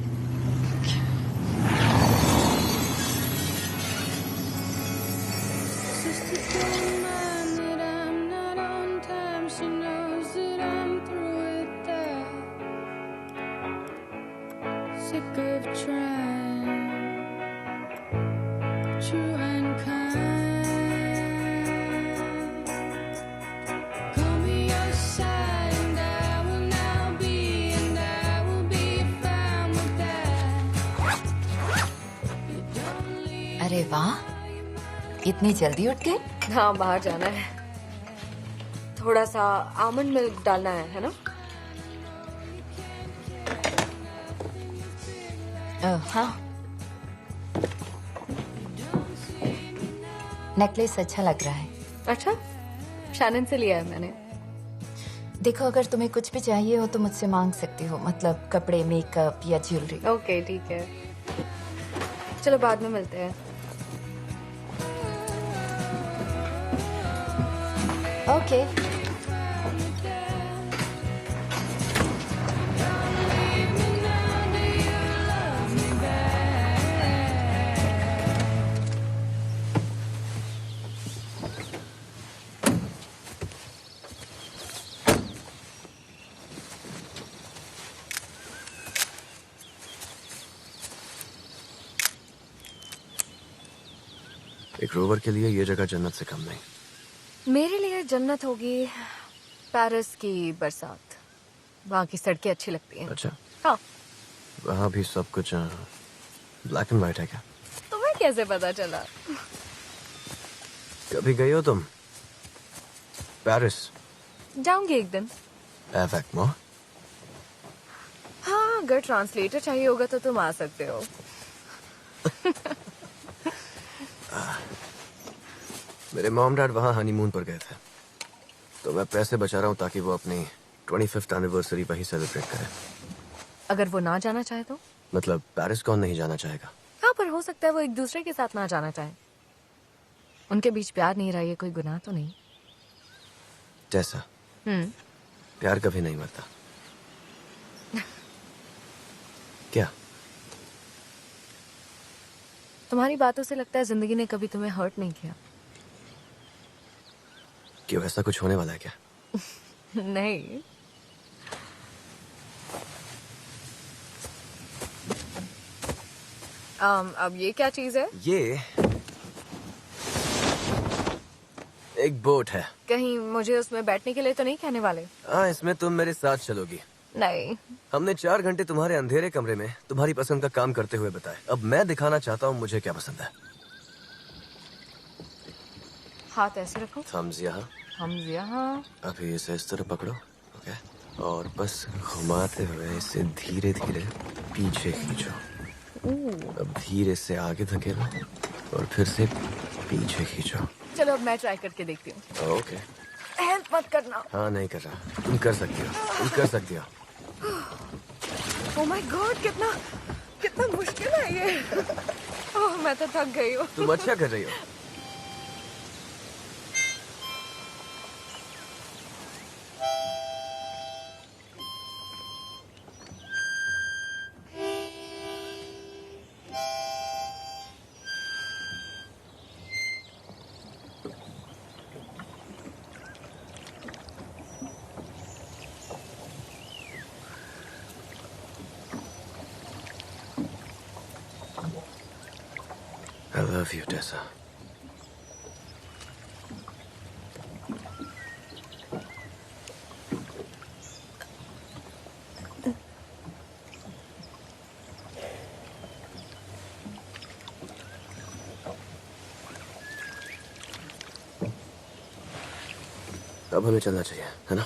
L: Sick of trying, true and kind. Call me your side, and I will now be, and I will be fine with that. You don't leave.
G: अरे वाह, इतनी जल्दी उठ गए?
A: हाँ, बाहर जाना है। थोड़ा सा आमंड मिल्क डालना है ना?
G: हाँ। नेकलेस अच्छा लग रहा है।
A: अच्छा, शैनन से लिया है मैंने।
G: देखो, अगर तुम्हें कुछ भी चाहिए हो तो मुझसे मांग सकती हो, मतलब कपड़े, मेकअप या ज्वेलरी।
A: ओके, ठीक है। चलो बाद में मिलते हैं।
G: ओके।
D: एक रोवर के लिए ये जगह जन्नत से कम नहीं।
A: मेरे लिए जन्नत होगी पेरिस की बरसात। वहाँ की सड़कें अच्छी लगती हैं।
D: अच्छा,
A: हाँ।
D: वहाँ भी सब कुछ ब्लैक एंड व्हाइट है क्या?
A: तुम्हें कैसे पता चला?
D: कभी गई हो तुम पेरिस?
A: जाऊंगी एक दिन।
D: Avec moi?
A: हाँ, अगर ट्रांसलेटर चाहिए होगा तो तुम आ सकते हो।
D: मेरे मॉम डैड वहाँ हनीमून पर गए थे, तो मैं पैसे बचा रहा हूँ ताकि वो अपनी 25th एनिवर्सरी वहीं सेलिब्रेट करें।
A: अगर वो ना जाना चाहे तो?
D: मतलब पेरिस कौन नहीं जाना चाहेगा?
A: हाँ, पर हो सकता है वो एक दूसरे के साथ ना जाना चाहे। उनके बीच प्यार नहीं रहा, ये कोई गुनाह तो नहीं।
D: जैसा प्यार कभी नहीं मरता। क्या?
A: तुम्हारी बातों से लगता है जिंदगी ने कभी तुम्हें हर्ट नहीं किया।
D: क्यों, ऐसा कुछ होने वाला है क्या?
A: नहीं। अब ये क्या चीज है?
D: ये एक बोट है।
A: कहीं मुझे उसमें बैठने के लिए तो नहीं कहने वाले?
D: हाँ, इसमें तुम मेरे साथ चलोगी।
A: नहीं।
D: हमने 4 घंटे तुम्हारे अंधेरे कमरे में तुम्हारी पसंद का काम करते हुए बताए। अब मैं दिखाना चाहता हूँ मुझे क्या पसंद है।
A: हाथ ऐसे रखो।
D: थम्स यहाँ।
A: थम्स यहाँ।
D: अभी इसे इस तरह पकड़ो, ओके? और बस घुमाते हुए इसे धीरे धीरे पीछे खींचो। अब धीरे से आगे धकेलो और फिर से पीछे खींचो।
A: चलो अब मैं ट्राई करके देखती हूँ।
D: ओके।
A: हेल्प मत करना।
D: हाँ, नहीं कर रहा। तुम कर सकती हो, तुम कर सकती हो।
A: ओह माय गॉड, कितना कितना मुश्किल है ये। ओह, मैं तो थक गई हूँ।
D: तुम अच्छा कर रही हो। I love you, Tessa. अब हमें चलना चाहिए, है ना?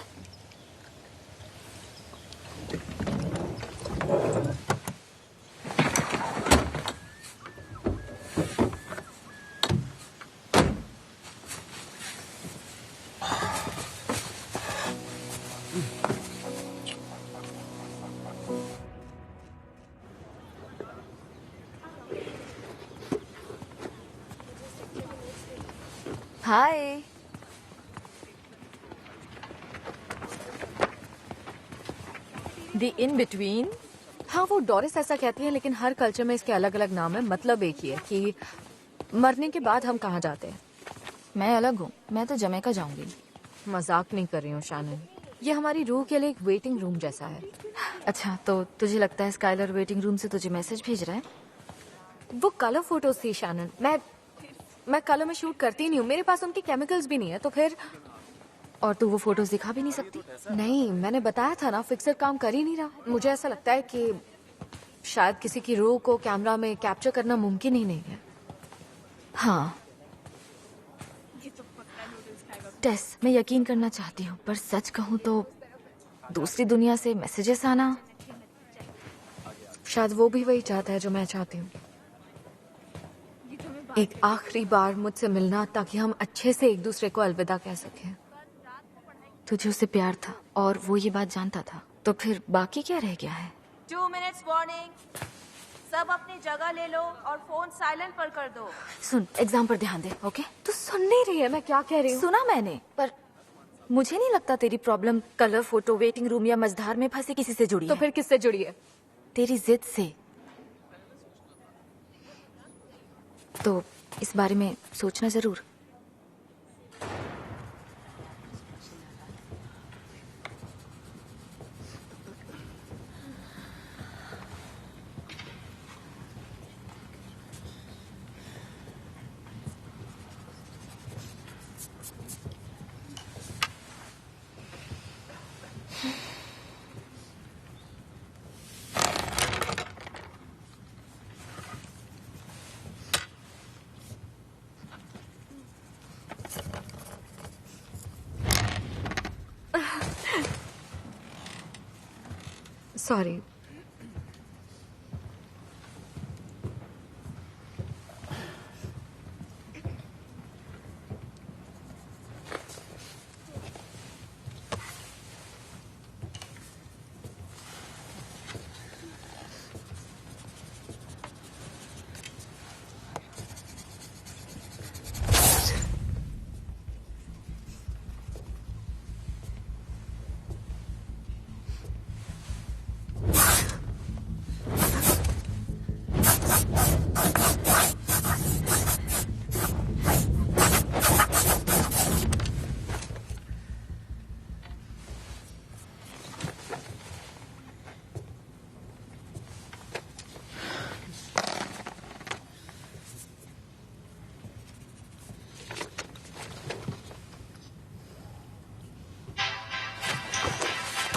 A: हाय।
M: The in between.
A: हाँ, वो डोरिस ऐसा कहती है, लेकिन हर कल्चर में इसके अलग अलग नाम है। मतलब एक ही है कि मरने के बाद हम कहाँ जाते हैं।
M: मैं अलग हूँ, मैं तो जमैका जाऊंगी।
A: मजाक नहीं कर रही हूँ शैनन, ये हमारी रूह के लिए एक वेटिंग रूम जैसा है।
M: अच्छा, तो तुझे लगता है स्काइलर वेटिंग रूम से तुझे मैसेज भेज रहा है?
A: वो कलर फोटोज थी शैनन। मैं कलर में शूट करती नहीं हूँ, मेरे पास उनके केमिकल्स भी नहीं है। तो फिर
M: और तू वो फोटोज दिखा भी नहीं सकती?
A: नहीं, मैंने बताया था ना, फिक्सर काम कर ही नहीं रहा। मुझे ऐसा लगता है कि शायद किसी की रूह को कैमरा में कैप्चर करना मुमकिन ही नहीं है।
M: हाँ टेस, मैं यकीन करना चाहती हूँ, पर सच कहूँ तो दूसरी दुनिया से मैसेजेस आना,
A: शायद वो भी वही चाहता है जो मैं चाहती हूँ। एक आखिरी बार मुझसे मिलना, ताकि हम अच्छे से एक दूसरे को अलविदा कह सकें।
M: तुझे उससे प्यार था और वो ये बात जानता था, तो फिर बाकी क्या रह गया है?
O: 2 minutes वार्निंग। सब अपनी जगह ले लो और फोन साइलेंट पर कर दो।
M: सुन, एग्जाम पर ध्यान दे, ओके?
A: तू सुन नहीं रही है मैं क्या कह रही हूँ?
M: सुना मैंने, पर मुझे नहीं लगता तेरी problem colour photo, waiting room या मझधार में फंसे किसी से जुड़ी
A: तो
M: है।
A: फिर किससे जुड़ी है?
M: तेरी जिद से। तो इस बारे में सोचना जरूर।
A: सॉरी।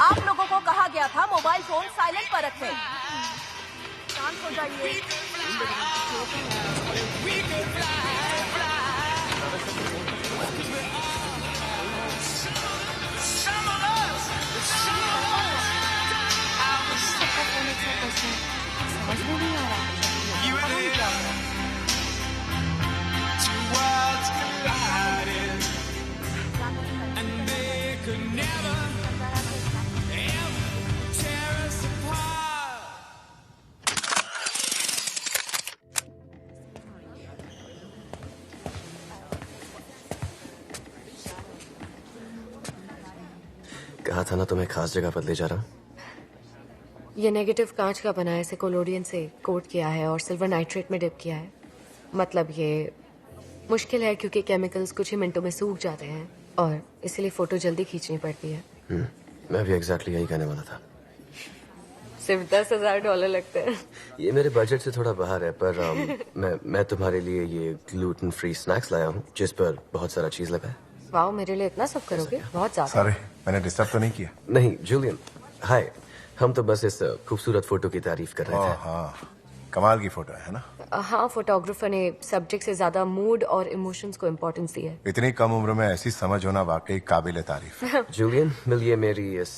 O: आप लोगों को कहा गया था मोबाइल फोन साइलेंट पर रखें। शांत हो जाइए।
M: समझ में नहीं आ रहा।
N: Two worlds collided, and they could never, ever tear us apart.
D: कहा था ना तुम्हें खास जगह पर ले जा रहा हूँ।
A: ये नेगेटिव कांच का बना है, इसे कोलोडियन से कोट किया है और सिल्वर नाइट्रेट में डिप किया है। मतलब ये मुश्किल है क्योंकि केमिकल्स कुछ ही मिनटों में सूख जाते हैं और इसलिए फोटो जल्दी खींचनी पड़ती है।
D: मैं भी एग्जैक्टली यही कहने वाला था।
A: सिर्फ $10,000 लगते हैं।
D: ये मेरे बजट से थोड़ा बाहर है, पर मैं तुम्हारे लिए ये ग्लूटेन फ्री स्नैक्स लाया हूँ, जिस पर बहुत सारा चीज लगा है।
A: वाह, मेरे लिए इतना सब करोगे? बहुत ज्यादा।
P: सॉरी, मैंने डिस्टर्ब तो नहीं किया?
D: नहीं जूलियन, हाय। हम तो बस इस खूबसूरत फोटो की तारीफ कर रहे थे।
P: हाँ, कमाल की फोटो है ना?
A: हाँ, फोटोग्राफर ने सब्जेक्ट से ज्यादा मूड और इमोशंस को इम्पोर्टेंस दी है।
P: इतनी कम उम्र में ऐसी समझ होना वाकई काबिल तारीफ है।
D: जूलियन, मिलिए मेरी इस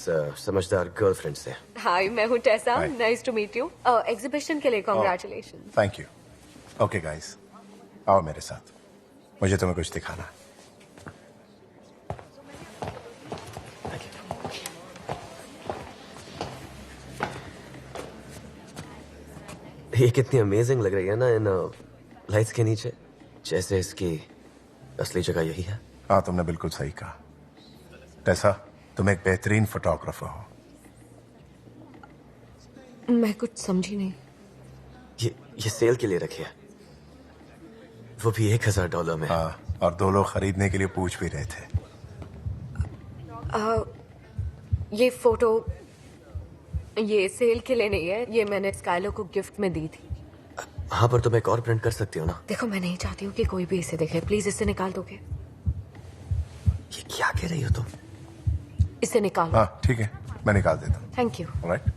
D: समझदार गर्लफ्रेंड से।
A: हाय, मैं हूँ Tessa.
P: Hi.
A: Nice to meet you. Exhibition के लिए congratulation.
P: Thank you. Okay guys, आओ मेरे साथ, मुझे तुम्हें कुछ दिखाना है।
D: ये कितनी अमेजिंग लग रही है ना इन लाइट्स के नीचे, जैसे इसकी असली जगह यही है?
P: हाँ, तुमने बिल्कुल सही कहा। टेसा, तुम एक बेहतरीन फोटोग्राफर हो।
A: मैं कुछ समझी नहीं।
D: ये सेल के लिए रखी है, वो भी $1000 में।
P: हाँ, और 2 लोग खरीदने के लिए पूछ भी रहे थे।
A: ये फोटो ये सेल के लिए नहीं है, ये मैंने स्काइलो को गिफ्ट में दी थी।
D: हाँ, पर तुम एक और प्रिंट कर सकती हो ना।
A: देखो, मैं नहीं चाहती हूँ कि कोई भी इसे देखे। प्लीज इसे निकाल दोगे?
D: ये क्या कह रही हो तुम?
A: इसे निकालो।
P: हाँ, ठीक है, मैं निकाल देता हूँ।
A: Thank you.
P: ऑलराइट।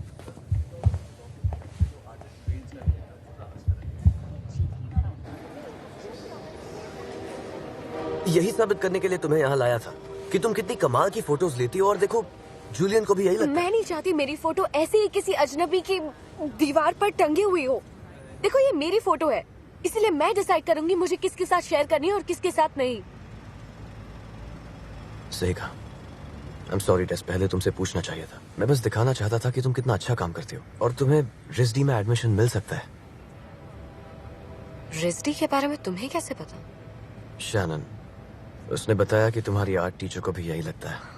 D: यही साबित करने के लिए तुम्हें यहाँ लाया था कि तुम कितनी कमाल की फोटोज लेती हो, और देखो जूलियन को भी यही लगता है।
A: मैं नहीं चाहती मेरी फोटो ऐसे ही किसी अजनबी की दीवार पर टंगी हुई हो। देखो, ये मेरी फोटो है, इसलिए मैं डिसाइड करूंगी मुझे किसके साथ शेयर करनी है और किसके साथ नहीं।
D: सही कहा। आई एम सॉरी टेस, पहले तुमसे पूछना चाहिए था। मैं बस दिखाना चाहता था कि तुम कितना अच्छा काम करती हो, और तुम्हें रिजडी में एडमिशन मिल सकता है।
A: रिजडी के बारे में तुम्हें कैसे पता?
D: शैनन, उसने बताया कि तुम्हारी आर्ट टीचर को भी यही लगता है।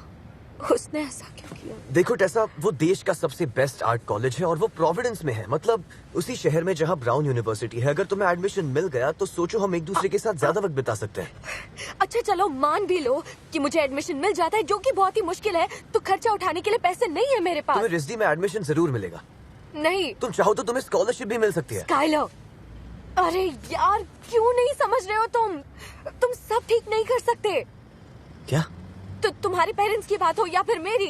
A: उसने ऐसा क्यों किया?
D: देखो टेसा, वो देश का सबसे बेस्ट आर्ट कॉलेज है और वो प्रोविडेंस में है, मतलब उसी शहर में जहाँ ब्राउन यूनिवर्सिटी है। अगर तुम्हें एडमिशन मिल गया तो सोचो, हम एक दूसरे के साथ ज्यादा वक्त बिता सकते हैं।
A: अच्छा चलो, मान भी लो कि मुझे एडमिशन मिल जाता है, जो कि बहुत ही मुश्किल है, तो खर्चा उठाने के लिए पैसे नहीं है मेरे पास।
D: तुम्हें रिजडी में एडमिशन जरूर मिलेगा।
A: नहीं,
D: तुम चाहो तो तुम्हें स्कॉलरशिप भी मिल सकती है।
A: स्काइलो, अरे यार, क्यों नहीं समझ रहे हो तुम सब ठीक नहीं कर सकते।
D: क्या?
A: तो तुम्हारे पेरेंट्स की बात हो या फिर मेरी,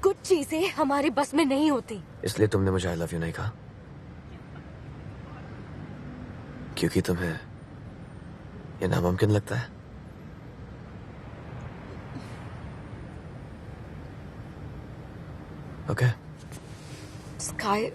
A: कुछ चीजें हमारे बस में नहीं होती।
D: इसलिए तुमने मुझे आई लव यू नहीं कहा? क्योंकि तुम्हें ये नामुमकिन लगता है? ओके।
A: स्काई,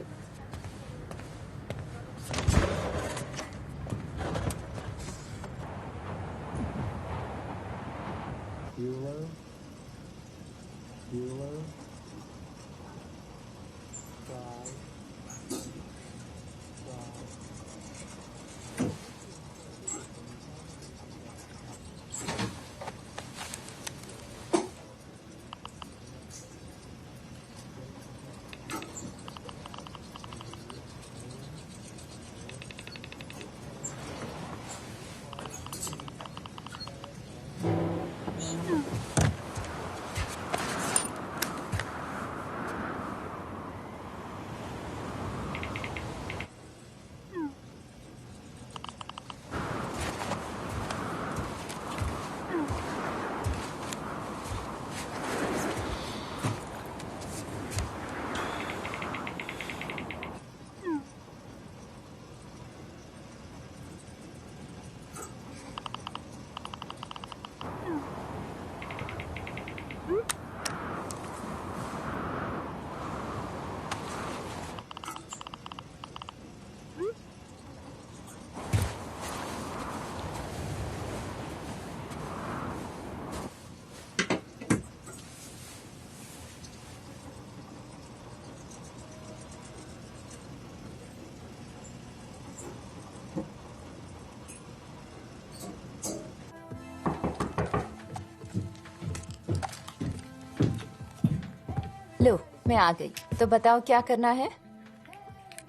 H: लो, मैं आ गई। तो बताओ क्या करना है?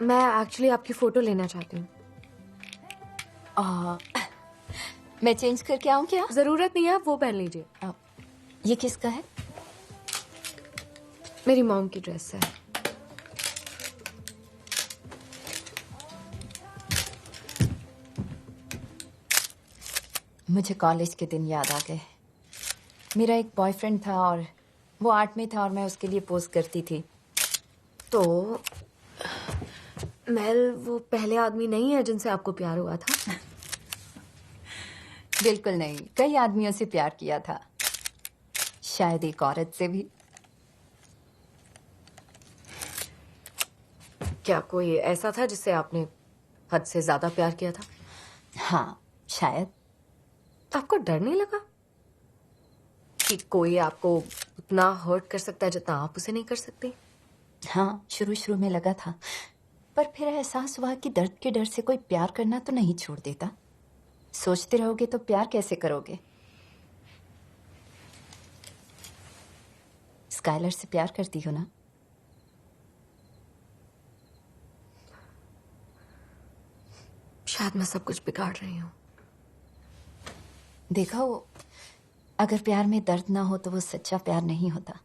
A: मैं एक्चुअली आपकी फोटो लेना चाहती हूँ।
H: मैं चेंज करके आऊँ क्या?
A: जरूरत नहीं है, आप वो पहन लीजिए।
H: ये किसका है?
A: मेरी मॉम की ड्रेस है।
H: मुझे कॉलेज के दिन याद आ गए। मेरा एक बॉयफ्रेंड था और वो आर्ट में था और मैं उसके लिए पोज करती थी।
A: तो मेल वो पहले आदमी नहीं है जिनसे आपको प्यार हुआ था?
H: बिल्कुल नहीं, कई आदमियों से प्यार किया था, शायद एक औरत से भी।
A: क्या कोई ऐसा था जिससे आपने हद से ज्यादा प्यार किया था?
H: हाँ, शायद।
A: तो आपको डर नहीं लगा कि कोई आपको उतना हर्ट कर सकता है जितना आप उसे नहीं कर सकती?
H: हाँ, शुरू शुरू में लगा था, पर फिर एहसास हुआ कि दर्द के डर से कोई प्यार करना तो नहीं छोड़ देता। सोचते रहोगे तो प्यार कैसे करोगे? स्काइलर से प्यार करती हो ना?
A: शायद मैं सब कुछ बिगाड़ रही हूँ।
H: देखा वो, अगर प्यार में दर्द ना हो तो वो सच्चा प्यार नहीं होता।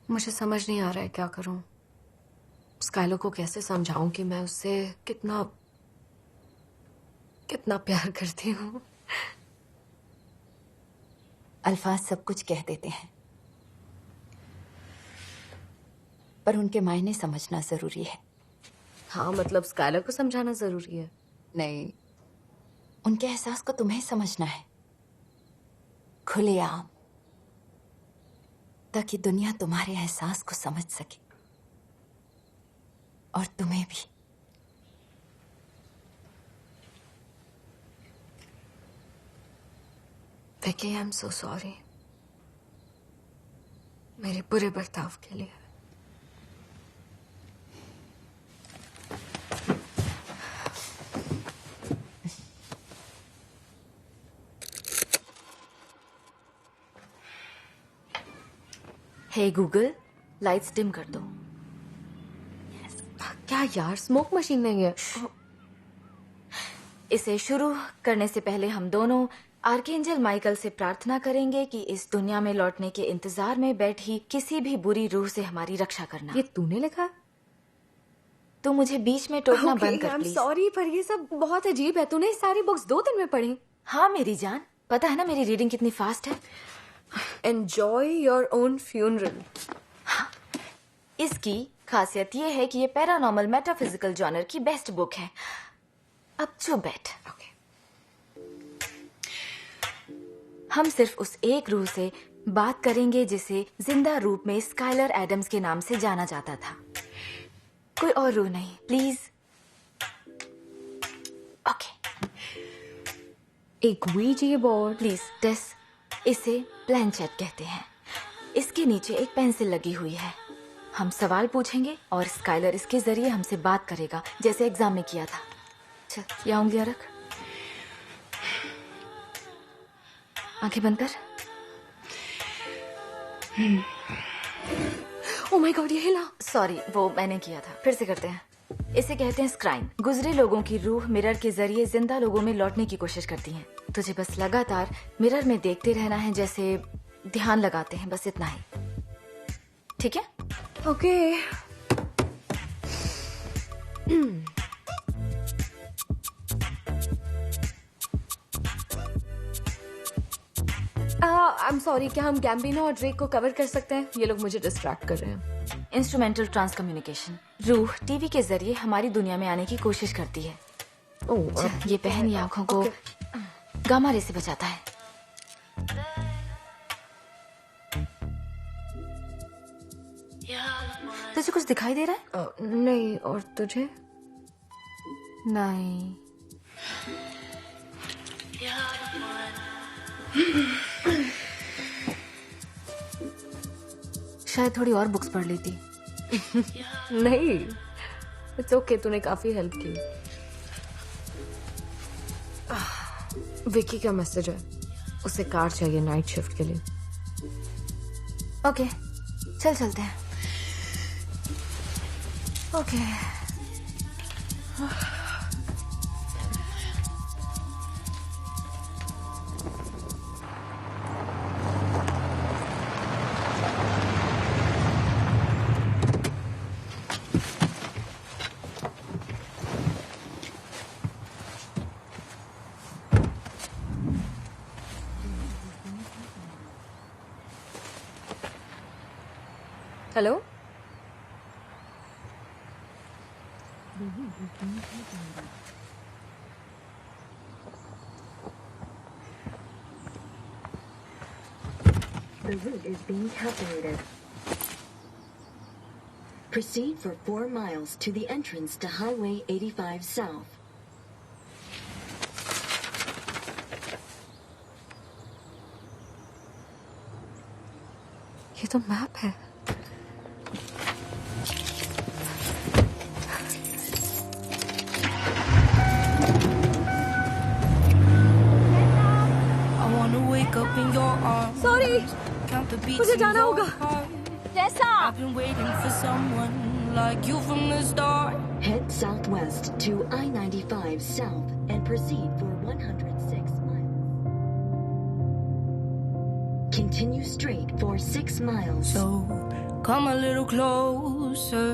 A: मुझे समझ नहीं आ रहा है क्या करूं। स्काइलो को कैसे समझाऊं कि मैं उससे कितना कितना प्यार करती हूँ।
H: अल्फाज सब कुछ कह देते हैं, पर उनके मायने समझना जरूरी है।
A: हाँ, मतलब स्काइलर को समझाना जरूरी है।
H: नहीं, उनके एहसास को तुम्हें समझना है, खुलेआम, ताकि दुनिया तुम्हारे एहसास को समझ सके और तुम्हें भी।
A: Vicky, I am so sorry मेरे बुरे बर्ताव के लिए।
M: हे गूगल, लाइट्स डिम कर दो।
A: क्या यार, स्मोक मशीन नहीं है।
M: इसे शुरू करने से पहले हम दोनों आर्कएंजल माइकल से प्रार्थना करेंगे कि इस दुनिया में लौटने के इंतजार में बैठी किसी भी बुरी रूह से हमारी रक्षा करना।
A: ये तूने लिखा?
M: तू मुझे बीच में टोकना बंद कर प्लीज।
A: सॉरी, पर ये सब बहुत अजीब है। तूने सारी बुक्स 2 दिन में पढ़ी?
M: हाँ मेरी जान, पता है ना मेरी रीडिंग कितनी फास्ट है।
A: Enjoy your own funeral.
M: इसकी खासियत ये है कि ये पैरानॉर्मल मेटाफिजिकल जॉनर की बेस्ट बुक है। अब चुप बैठ। हम सिर्फ उस एक रूह से बात करेंगे जिसे जिंदा रूप में स्काइलर एडम्स के नाम से जाना जाता था। कोई और रूह नहीं, प्लीज। ओके।
A: एक वीजी बोर्ड।
M: प्लीज टेस, इसे प्लैनचेट कहते हैं। इसके नीचे एक पेंसिल लगी हुई है। हम सवाल पूछेंगे और स्काइलर इसके जरिए हमसे बात करेगा, जैसे एग्जाम में किया था। चल, ये उंगलियां रख, आंखें बंद कर।
A: ओह माय गॉड, ये हिला।
M: सॉरी, वो मैंने किया था। फिर से करते हैं। इसे कहते हैं स्क्राइन। गुजरे लोगों की रूह मिरर के जरिए जिंदा लोगों में लौटने की कोशिश करती है। तुझे बस लगातार मिरर में देखते रहना है, जैसे ध्यान लगाते हैं, बस इतना ही। ठीक है?
A: ओके। आई एम सॉरी, क्या हम गैम्बिनो और ड्रेक को कवर कर सकते हैं? ये लोग मुझे डिस्ट्रैक्ट कर रहे हैं।
M: Instrumental trans communication. रूह टीवी के जरिए हमारी दुनिया में आने की कोशिश करती है। ये पहन ये आंखों को गामा रे से बचाता है। तुझे कुछ दिखाई दे रहा है?
A: नहीं। और तुझे?
M: नहीं। शायद थोड़ी और बुक्स पढ़ लेती।
A: नहीं, इट्स ओके, तूने काफी हेल्प की। विकी का मैसेज है, उसे कार चाहिए नाइट शिफ्ट के लिए।
M: ओके, चल चलते हैं। Okay.
A: Hello?
Q: The route is being calculated. Proceed for 4 miles to the entrance to Highway 85 South.
A: ये तो मैप है।
L: beats
A: मुझे
L: and
A: जाना
L: go
A: होगा।
L: hard. I've been waiting for someone like you from the start.
Q: Head southwest to I-95 south and proceed for 106 miles. Continue straight for 6 miles.
L: So come a little closer,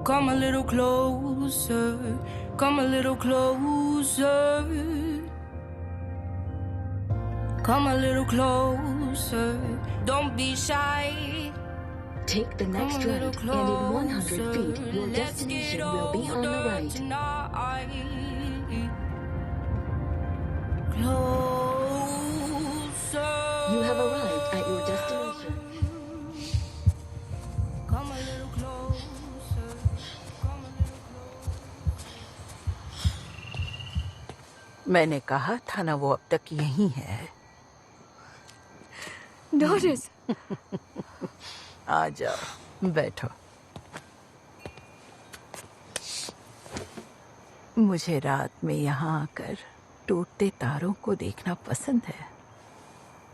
L: come a little closer, come a little closer. Come a little closer, don't be shy.
Q: Take the next right, and in 100 feet, your destination will be on the right.
L: Closer.
Q: You have arrived at your destination.
L: Come a little closer.
J: मैंने कहा था ना वो अब तक यहीं है।
A: Doris,
J: आ जाओ, बैठो। मुझे रात में यहाँ आकर टूटते तारों को देखना पसंद है।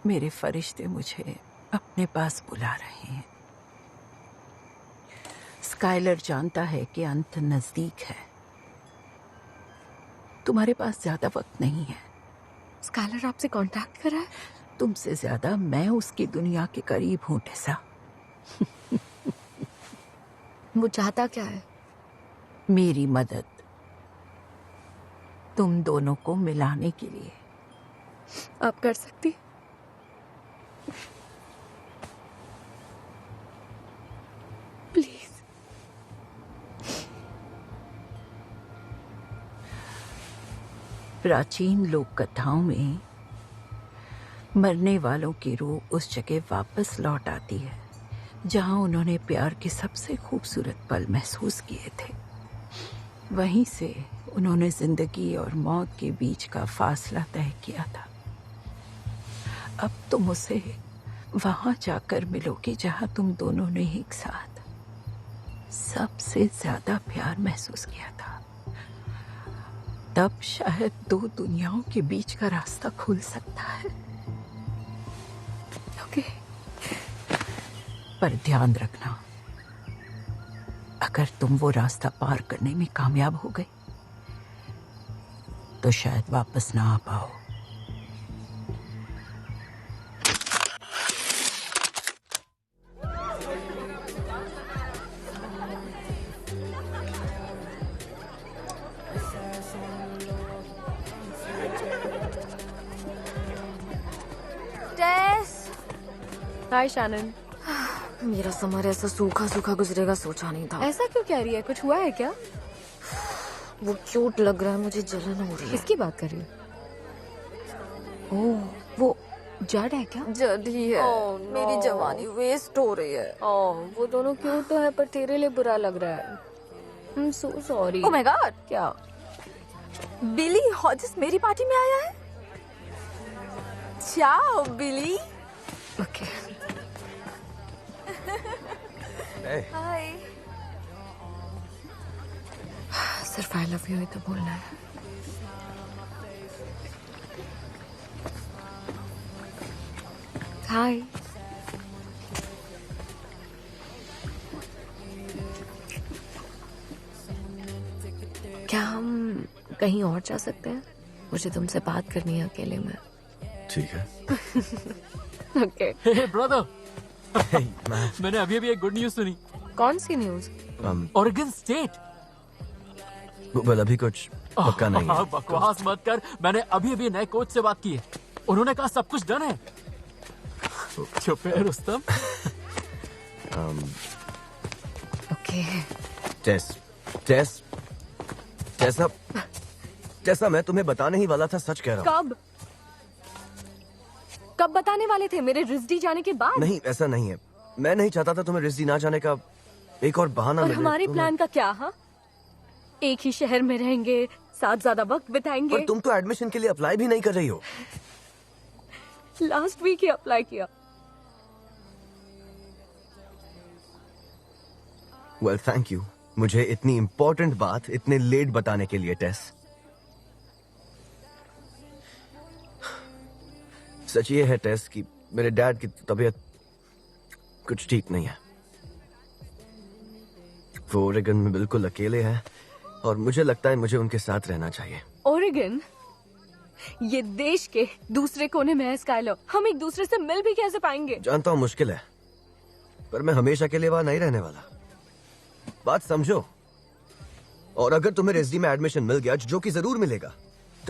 J: मेरे फरिश्ते मुझे अपने पास बुला रहे हैं। स्काइलर जानता है कि अंत नजदीक है। तुम्हारे पास ज्यादा वक्त नहीं है।
A: स्काइलर आपसे कांटेक्ट कर रहा है?
J: तुमसे ज्यादा मैं उसकी दुनिया के करीब हूं टेसा।
A: वो चाहता क्या है?
J: मेरी मदद, तुम दोनों को मिलाने के लिए।
A: आप कर सकती? प्लीज।
J: प्राचीन लोक कथाओं में मरने वालों की रूह उस जगह वापस लौट आती है जहां उन्होंने प्यार के सबसे खूबसूरत पल महसूस किए थे। वहीं से उन्होंने जिंदगी और मौत के बीच का फासला तय किया था। अब तुम उसे वहां जाकर मिलोगे जहां तुम दोनों ने एक साथ सबसे ज्यादा प्यार महसूस किया था। तब शायद दो दुनियाओं के बीच का रास्ता खुल सकता है।
A: ओके।
J: पर ध्यान रखना, अगर तुम वो रास्ता पार करने में कामयाब हो गए तो शायद वापस ना आ पाओ।
A: हाय शैनन। मेरा समर ऐसा सूखा सूखा गुजरेगा सोचा नहीं था। ऐसा क्यों कह रही है? कुछ हुआ है क्या? वो क्यूट लग रहा है, मुझे जलन हो रही है। किसकी बात कर रही है? ओह, वो जड है क्या? जड ही है। मेरी जवानी वेस्ट हो रही है। वो दोनों क्यूट तो है पर तेरे लिए बुरा लग रहा है। I am so sorry. Oh my God. क्या बिली हॉजिस मेरी पार्टी में आया है? चाओ बिली। ओके। हाय। सिर्फ आई लव यू ही तो बोलना है। हाय। क्या हम कहीं और जा सकते हैं? मुझे तुमसे बात करनी है अकेले में।
D: ठीक है।
A: ओके।
B: हे ब्रदर, मैंने अभी अभी एक गुड न्यूज सुनी।
A: कौन सी न्यूज?
B: Oregon state.
D: well, अभी कुछ पक्का नहीं है।
B: बकवास मत कर, मैंने अभी अभी नए कोच से बात की है। उन्होंने कहा सब कुछ डन है। चुप है रुस्तम।
A: ओके।
D: जैसा मैं तुम्हें बताने ही वाला था, सच कह रहा हूँ।
A: कब बताने वाले थे? मेरे रिजडी जाने के बाद?
D: नहीं, ऐसा नहीं है। मैं नहीं चाहता था तुम्हें रिजडी ना जाने का एक और बहाना मिले।
A: हमारे प्लान का क्या? हाँ, एक ही शहर में रहेंगे, साथ ज्यादा वक्त बिताएंगे।
D: पर तुम तो एडमिशन के लिए अप्लाई भी नहीं कर रही हो।
A: लास्ट वीक ही अप्लाई किया।
D: वेल, थैंक यू मुझे इतनी इम्पोर्टेंट बात इतने लेट बताने के लिए, टेस। सच ये है टेस कि मेरे डैड की तबीयत कुछ ठीक नहीं है। वो ओरेगन में बिल्कुल अकेले हैं और मुझे लगता है मुझे उनके साथ रहना चाहिए।
A: ओरेगन? ये देश के दूसरे कोने में है स्काइलर। हम एक दूसरे से मिल भी कैसे पाएंगे?
D: जानता हूँ मुश्किल है, पर मैं हमेशा के लिए वहां नहीं रहने वाला। बात समझो। और अगर तुम्हें रेज़डी में एडमिशन मिल गया, जो कि जरूर मिलेगा,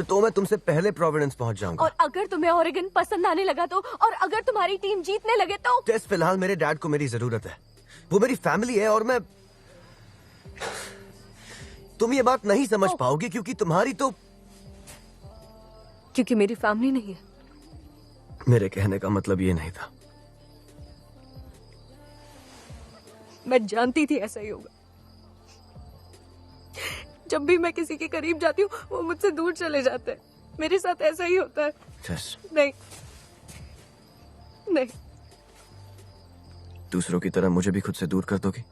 D: तो मैं तुमसे पहले प्रोविडेंस पहुंच जाऊंगा।
A: और अगर तुम्हें ओरेगन पसंद आने लगा तो, और अगर तुम्हारी टीम जीतने लगे तो?
D: टेस, फिलहाल मेरे डैड को मेरी जरूरत है। वो मेरी फैमिली है और मैं... तुम ये बात नहीं समझ पाओगी क्योंकि तुम्हारी तो...
A: क्योंकि मेरी फैमिली नहीं है।
D: मेरे कहने का मतलब ये नहीं था।
A: मैं जानती थी ऐसा ही होगा। जब भी मैं किसी के करीब जाती हूँ वो मुझसे दूर चले जाते हैं। मेरे साथ ऐसा ही होता है।
D: टेस,
A: नहीं नहीं,
D: दूसरों की तरह मुझे भी खुद से दूर कर दोगी?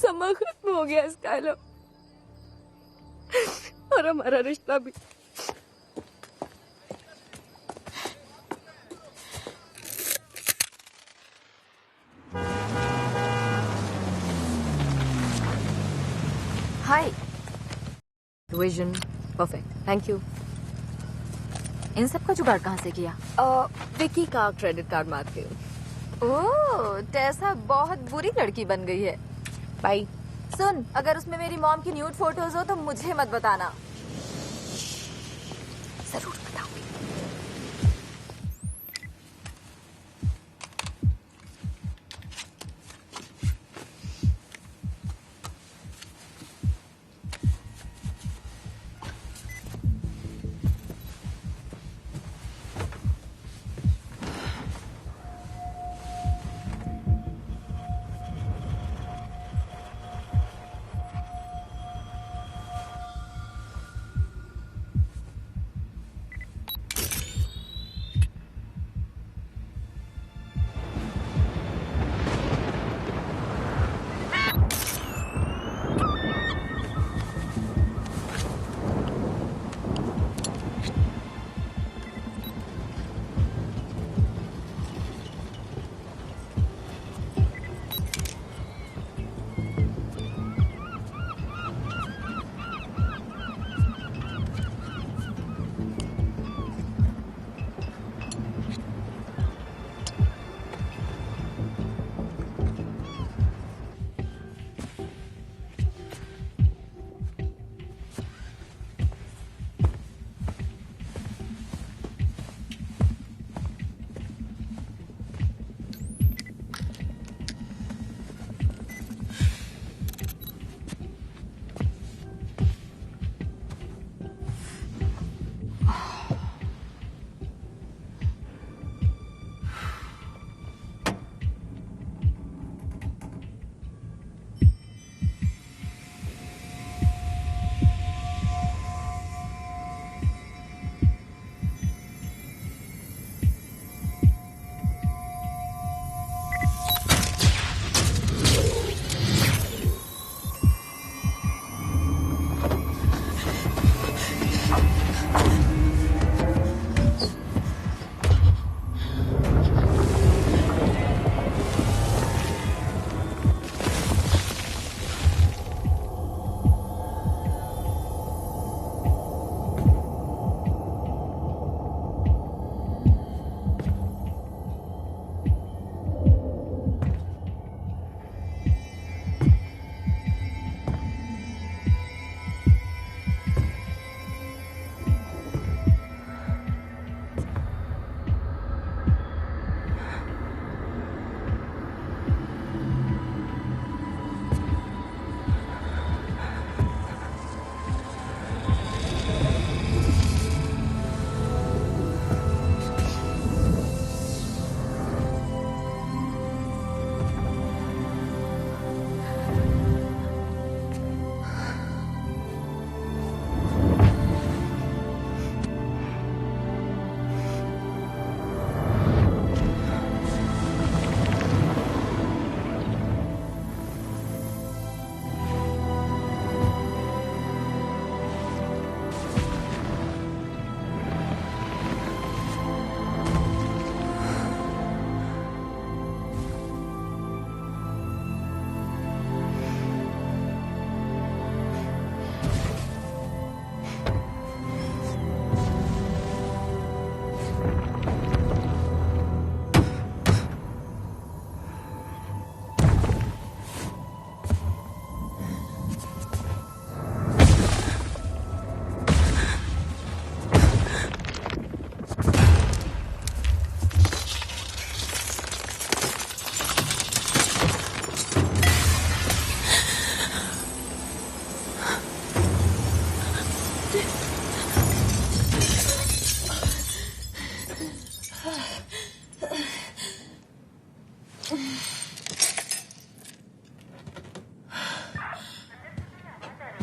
A: समा खत्म हो गया स्काइलर, और हमारा रिश्ता भी।
H: Hi.
A: Vision perfect, thank you.
H: इन सब का जुगाड़ कहाँ से किया?
A: विकी का क्रेडिट कार्ड मारती हूँ।
H: ओह, टेसा बहुत बुरी लड़की बन गई है।
A: बाय।
H: सुन, अगर उसमें मेरी मॉम की न्यूड फोटोज हो तो मुझे मत बताना। जरूर बताऊंगी।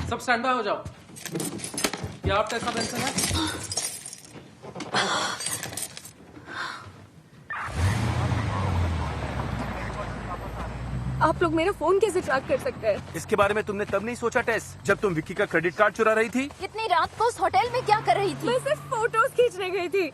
R: सब स्टैंड बाय हो जाओ। ये आप टेस्सा बेंसन है?
A: आप लोग मेरा फोन कैसे ट्रैक कर सकते हैं?
I: इसके बारे में तुमने तब नहीं सोचा टेस, जब तुम विक्की का क्रेडिट कार्ड चुरा रही थी?
O: इतनी रात को उस होटल में क्या कर रही थी?
A: मैं सिर्फ फोटोज खींचने गई थी।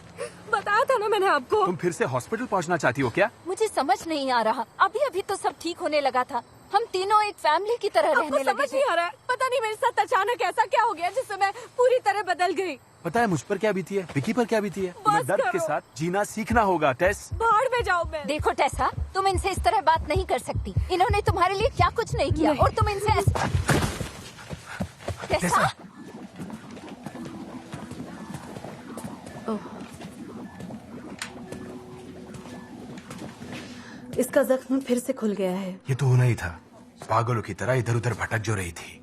A: बताया था ना मैंने आपको।
I: तुम फिर से हॉस्पिटल पहुंचना चाहती हो क्या?
O: मुझे समझ नहीं आ रहा। अभी अभी तो सब ठीक होने लगा था। हम तीनों एक फैमिली की तरह रहने लगे थे।
A: समझ नहीं आ रहा है। पता नहीं मेरे साथ अचानक ऐसा क्या हो गया जिससे मैं पूरी तरह बदल गई।
I: पता है मुझ पर क्या बीती है, विक्की पर क्या बीती है? तुम्हें दर्द के साथ जीना सीखना होगा टेस।
A: भाड़ में जाओ मैं।
O: देखो टेसा, तुम इनसे इस तरह बात नहीं कर सकती। इन्होंने तुम्हारे लिए क्या कुछ नहीं किया और तुम इनसे टेसा।
E: इसका जख्म फिर से खुल गया है।
P: ये तो होना ही था, पागलों की तरह इधर उधर भटक जो रही थी।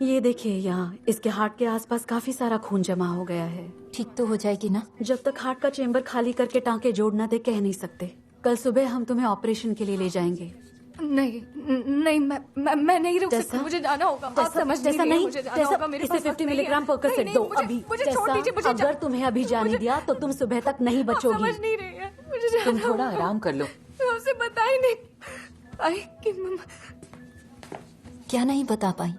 E: ये देखिए, यहाँ इसके हार्ट के आसपास काफी सारा खून जमा हो गया है।
O: ठीक तो हो जाएगी ना?
E: जब तक हार्ट का चेम्बर खाली करके टांके जोड़ना दे कह नहीं सकते। कल सुबह हम तुम्हें ऑपरेशन के लिए ले जाएंगे।
A: नहीं नहीं, मैं नहीं रुक सकती। मुझे जाना होगा। आप समझ
E: जैसा
A: नहीं,
E: नहीं,
A: मुझे जाना होगा। मेरे
E: इसे
A: पास
E: 50 मिलीग्राम परकोसेट दो अभी। अगर तुम्हें अभी जाने दिया तो तुम सुबह तक नहीं बचोगी।
A: समझ नहीं रही है, मुझे
F: तुम थोड़ा आराम कर लो।
A: उसे बता ही नहीं पाई कि
O: क्या नहीं बता पाई?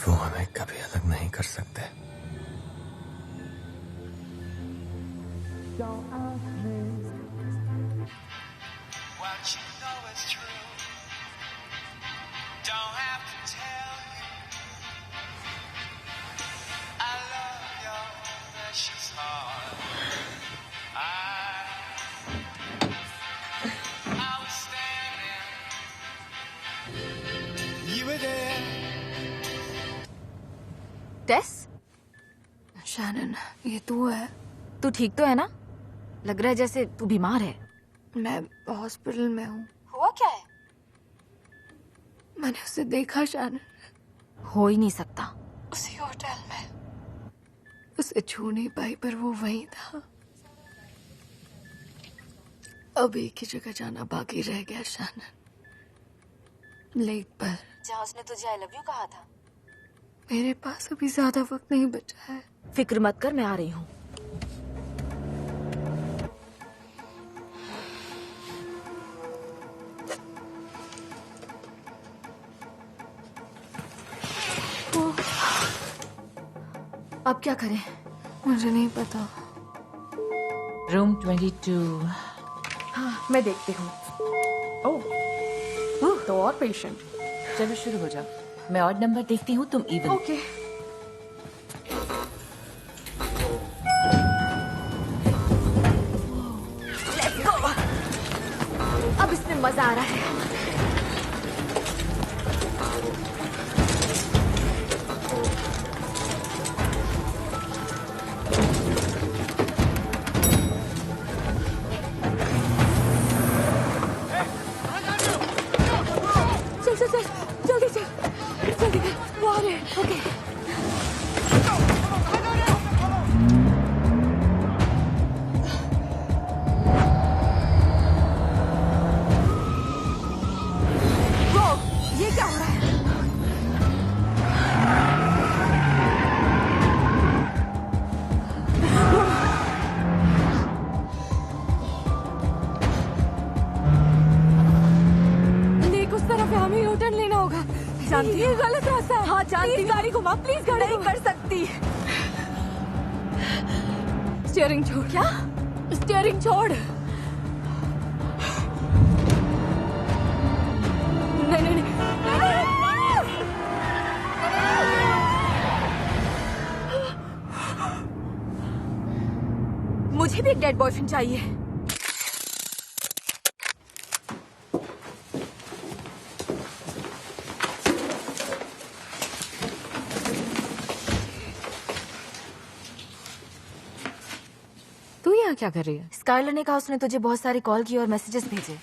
D: वो हमें कभी अलग नहीं कर सकते।
A: टेस? शैनन, ये तू है? तू ठीक तो है ना? लग रहा है जैसे तू बीमार है। मैं हॉस्पिटल में हूँ।
O: हुआ क्या है?
A: मैंने उसे देखा शैनन।
O: हो ही नहीं सकता।
A: उसी होटल में। उसे छू नहीं पाई पर वो वहीं था। अब एक ही जगह जाना बाकी रह गया शैनन, लेक पर,
O: जहाँ उसने तुझे आई लव यू कहा था।
A: मेरे पास अभी ज्यादा वक्त नहीं बचा है।
O: फिक्र मत कर, मैं आ रही हूँ।
A: अब क्या करें? मुझे नहीं पता।
F: रूम 22।
A: हाँ, मैं देखती हूँ। ओह, तो और पेशेंट।
F: चलो शुरू हो जाओ। मैं ऑड नंबर देखती हूँ, तुम इवन।
A: ओके। Let's go. अब इसमें मजा आ रहा है। चल चल चल, जल्दी चल, जल्दी कर। वो आ रहे हैं। ओके। वो, ये क्या हो रहा है? देख, उस तरफ है, हमें होटल लेना होगा। जानती है गलत रास्ता है। हाँ जानती। गाड़ी घुमा प्लीज। गाड़ी नहीं कर सकती। स्टीयरिंग छोड़। क्या? स्टीयरिंग छोड़। नहीं नहीं नहीं। मुझे भी एक डेड बॉयफ्रेंड चाहिए। यहाँ क्या कर रही है?
H: स्काइलर ने कहा उसने तुझे बहुत सारे कॉल किए और मैसेजेस भेजे।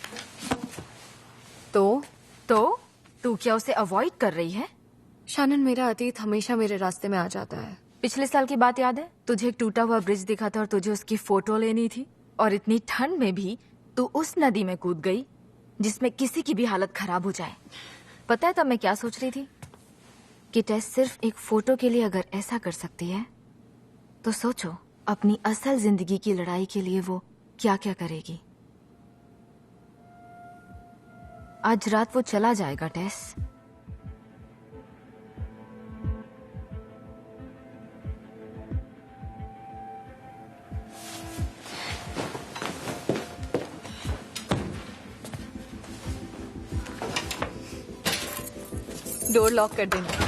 A: तो
H: तू क्या उसे अवॉइड कर रही है?
A: शानन, मेरा अतीत हमेशा मेरे रास्ते में आ जाता है।
H: पिछले साल की बात याद है? तुझे एक टूटा हुआ ब्रिज दिखा था और तुझे उसकी फोटो लेनी थी, और इतनी ठंड में भी तू उस नदी में कूद गई जिसमें किसी की भी हालत खराब हो जाए। पता है तब मैं क्या सोच रही थी? कि टेस सिर्फ एक फोटो के लिए अगर ऐसा कर सकती है तो सोचो अपनी असल जिंदगी की लड़ाई के लिए वो क्या क्या करेगी। आज रात वो चला जाएगा टेस।
A: डोर लॉक कर देना।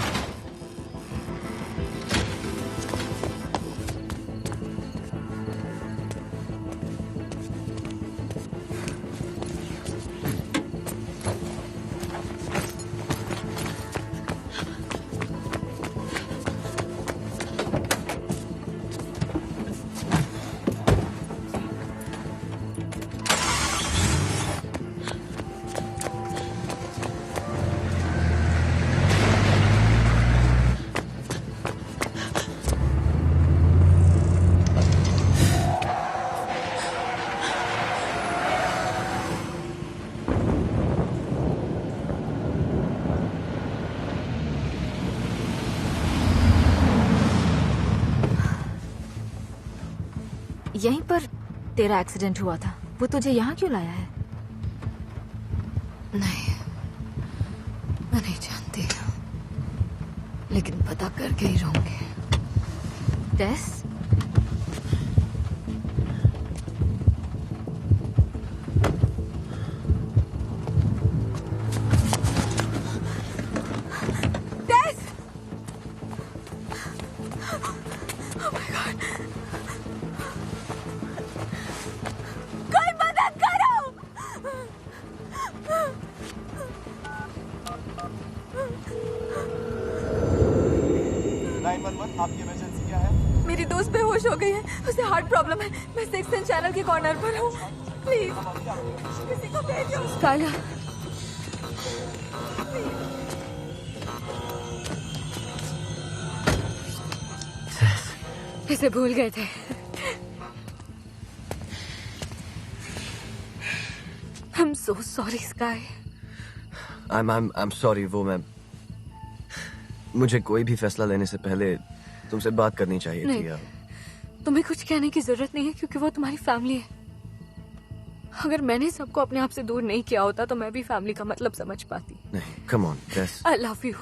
H: यहीं पर तेरा एक्सीडेंट हुआ था, वो तुझे यहाँ क्यों लाया है?
A: नहीं, मैं नहीं जानती, लेकिन पता करके ही रहूंगी।
H: टेस,
K: आपकी इमरजेंसी क्या है?
H: मेरी दोस्त बेहोश हो गई है, उसे हार्ट प्रॉब्लम है। मैं 6th चैनल के कॉर्नर पर हूँ, प्लीज किसी को भेजो।
A: स्काइलर, इसे भूल गए थे। I'm so sorry, Sky.
D: I'm sorry, वो मैं मुझे कोई भी फैसला लेने से पहले तुमसे बात करनी चाहिए थी यार।
A: तुम्हें कुछ कहने की जरूरत नहीं है क्योंकि वो तुम्हारी फैमिली है। अगर मैंने सबको अपने आप से दूर नहीं किया होता तो मैं भी फैमिली का मतलब समझ पाती।
D: नहीं, come on, Tess.
A: I love you.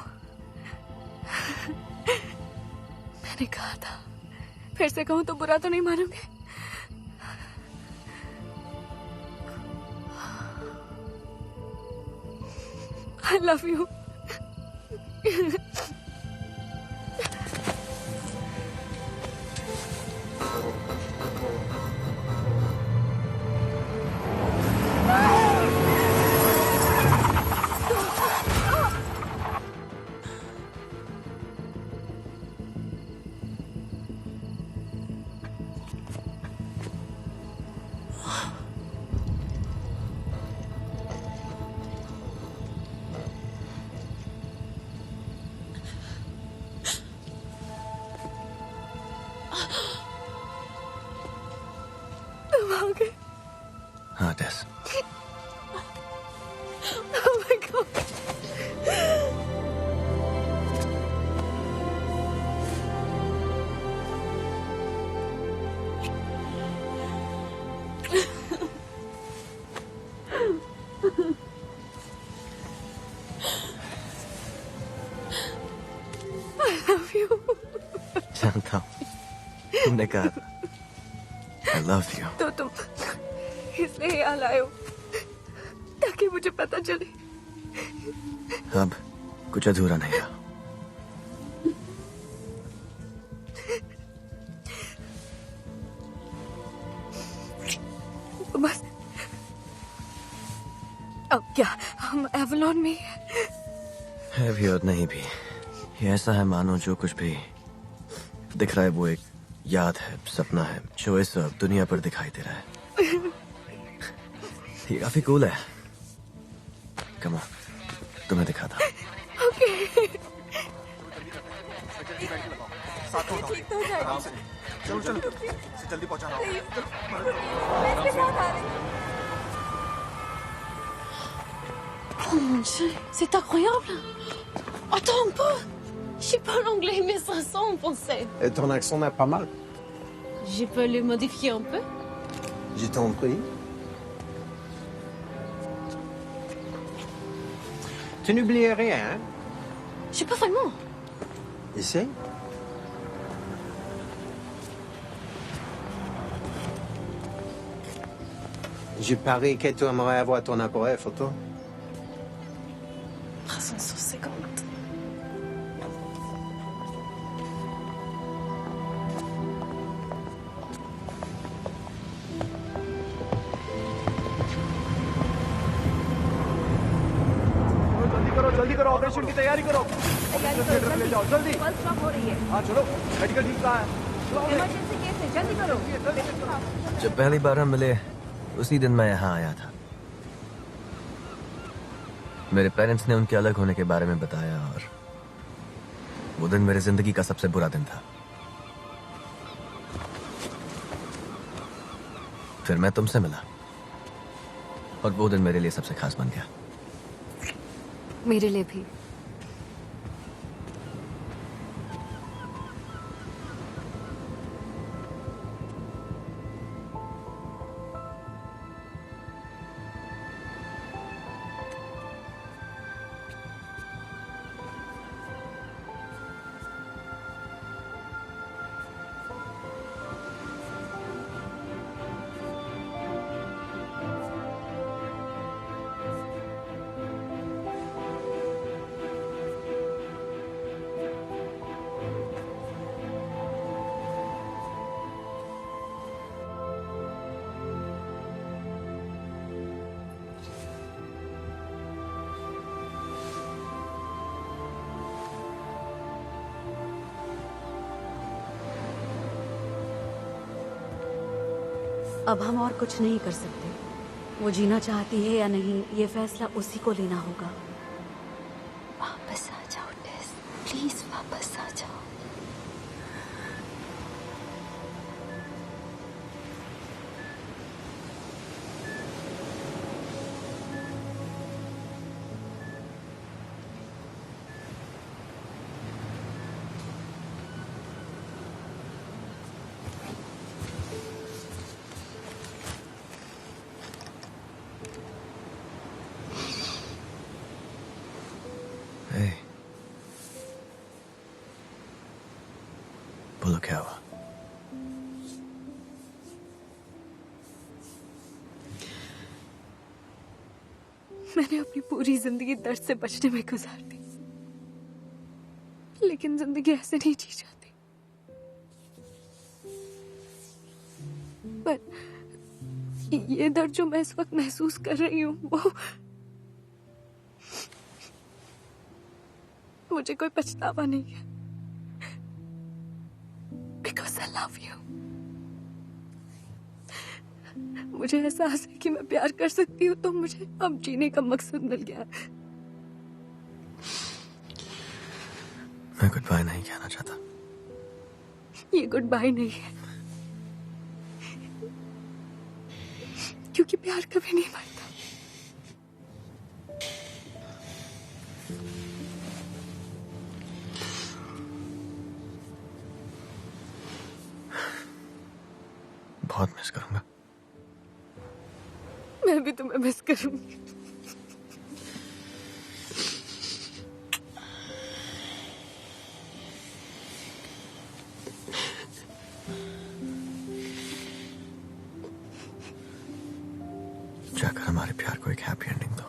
A: मैंने कहा था, फिर से कहूं तो बुरा तो नहीं मानोगे? I love you.
D: हाँ टेस।
A: Oh my God. I love you.
D: जानता हूँ, तुमने कहा था I love you.
A: तो तुम इसलिए यहाँ लाए हो ताकि मुझे पता चले।
D: अब कुछ अधूरा नहीं रहा।
A: बस अब क्या हम एवलॉन में
D: है भी और नहीं भी। ये ऐसा है मानो जो कुछ भी दिख रहा है वो एक याद है, सपना है जो इस दुनिया पर दिखाई दे रहा है। ये काफी कूल है। कम ऑन, तुम्हें दिखाता हूं।
H: ओके।
K: ठीक तो हो जाएगा। चलो चलो जल्दी पहुंचाना होगा।
H: मैं इसके साथ आ रही हूँ।
S: Oh mon Dieu, c'est incroyable. Attends un peu. Je parle anglais, mais ça sent en français.
T: Et ton accent n'est pas mal.
S: Je peux le modifier un peu.
T: Je t'en prie. Tu n'oublies rien, hein?
S: Je sais pas vraiment.
T: Essaye. Je parie que tu aimerais avoir ton appareil photo.
S: 350.
K: जल्दी करो, operation की तैयारी करो। Theatre ले जाओ जल्दी।
O: Pulse drop हो रही है।
K: हाँ चलो, मेडिकल ठीक कहाँ है?
O: इमरजेंसी केस है, जल्दी करो।
D: जब पहली बार हम मिले उसी दिन मैं यहाँ आया था। मेरे पेरेंट्स ने उनके अलग होने के बारे में बताया और वो दिन मेरी जिंदगी का सबसे बुरा दिन था। फिर मैं तुमसे मिला और वो दिन मेरे लिए सबसे खास बन गया।
A: मेरे लिए भी।
E: अब हम और कुछ नहीं कर सकते। वो जीना चाहती है या नहीं, ये फैसला उसी को लेना होगा।
Q: वापस आ जाओ टेस, प्लीज वापस आ जाओ।
D: बोलो क्या हुआ?
H: मैंने अपनी पूरी जिंदगी दर्द से बचने में गुजार दी, लेकिन जिंदगी ऐसे नहीं जी जाती। पर ये दर्द जो मैं इस वक्त महसूस कर रही हूँ, वो मुझे कोई पछतावा नहीं है। Because I love you. मुझे एहसास है कि मैं प्यार कर सकती हूँ, तो मुझे अब जीने का मकसद मिल गया।
D: मैं गुड बाय नहीं कहना चाहता।
H: ये गुड बाय नहीं है, क्योंकि प्यार कभी नहीं मरता।
D: बहुत मिस करूंगा।
H: मैं भी तुम्हें मिस करूंगी।
D: जाकर हमारे प्यार को एक हैप्पी एंडिंग दो।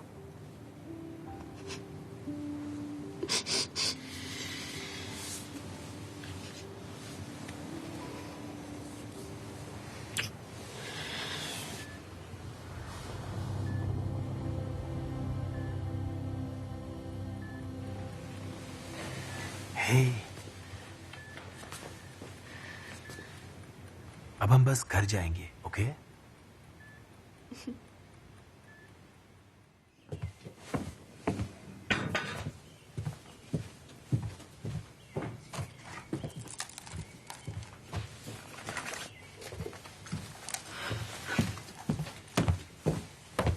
I: अब हम बस घर जाएंगे, ओके?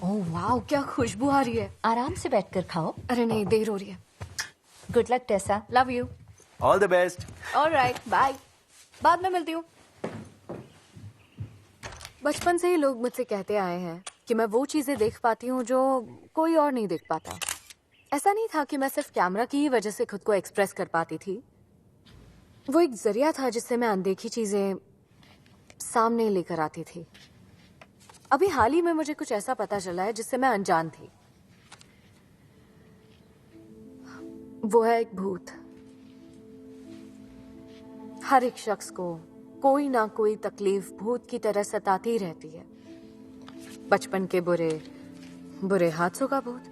A: ओह वाह, क्या खुशबू आ रही है।
M: आराम से बैठकर खाओ।
A: अरे नहीं, देर हो रही है।
M: Good luck Tessa.
A: Love you.
I: All the best.
A: Alright, bye. बाद में मिलती हूँ। बचपन से ही लोग मुझसे कहते आए हैं कि मैं वो चीजें देख पाती हूँ जो कोई और नहीं देख पाता। ऐसा नहीं था कि मैं सिर्फ कैमरा की ही वजह से खुद को एक्सप्रेस कर पाती थी। वो एक जरिया था जिससे मैं अनदेखी चीजें सामने लेकर आती थी। अभी हाल ही में मुझे कुछ ऐसा पता चला है जिससे मैं अनजान थी। वो है एक भूत। हर एक शख्स को कोई ना कोई तकलीफ भूत की तरह सताती ही रहती है। बचपन के बुरे हादसों का भूत,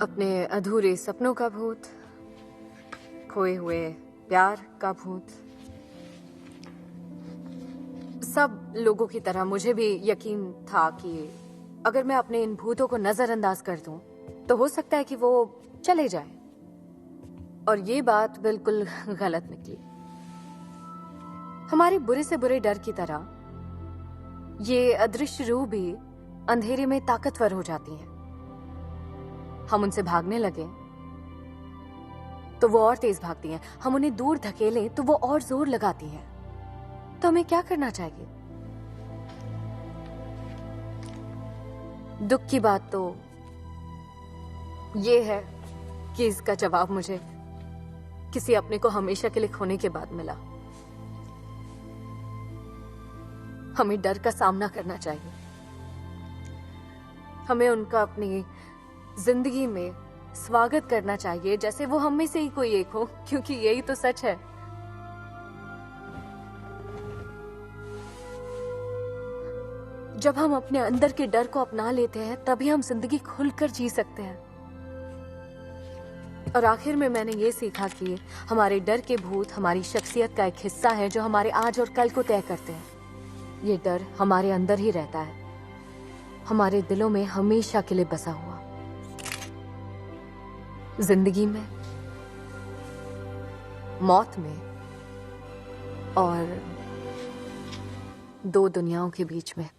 A: अपने अधूरे सपनों का भूत, खोए हुए प्यार का भूत। सब लोगों की तरह मुझे भी यकीन था कि अगर मैं अपने इन भूतों को नजरअंदाज कर दूं तो हो सकता है कि वो चले जाएं। और ये बात बिल्कुल गलत निकली। हमारे बुरे से बुरे डर की तरह ये अदृश्य रूह भी अंधेरे में ताकतवर हो जाती हैं। हम उनसे भागने लगे तो वो और तेज भागती हैं। हम उन्हें दूर धकेलें तो वो और जोर लगाती हैं। तो हमें क्या करना चाहिए? दुख की बात तो ये है कि इसका जवाब मुझे किसी अपने को हमेशा के लिए खोने के बाद मिला। हमें डर का सामना करना चाहिए। हमें उनका अपनी जिंदगी में स्वागत करना चाहिए जैसे वो हम में से ही कोई एक हो, क्योंकि यही तो सच है। जब हम अपने अंदर के डर को अपना लेते हैं तभी हम जिंदगी खुलकर जी सकते हैं। और आखिर में मैंने ये सीखा कि हमारे डर के भूत हमारी शख्सियत का एक हिस्सा है जो हमारे आज और कल को तय करते हैं। ये डर हमारे अंदर ही रहता है, हमारे दिलों में हमेशा के लिए बसा हुआ। जिंदगी में, मौत में और दो दुनियाओं के बीच में।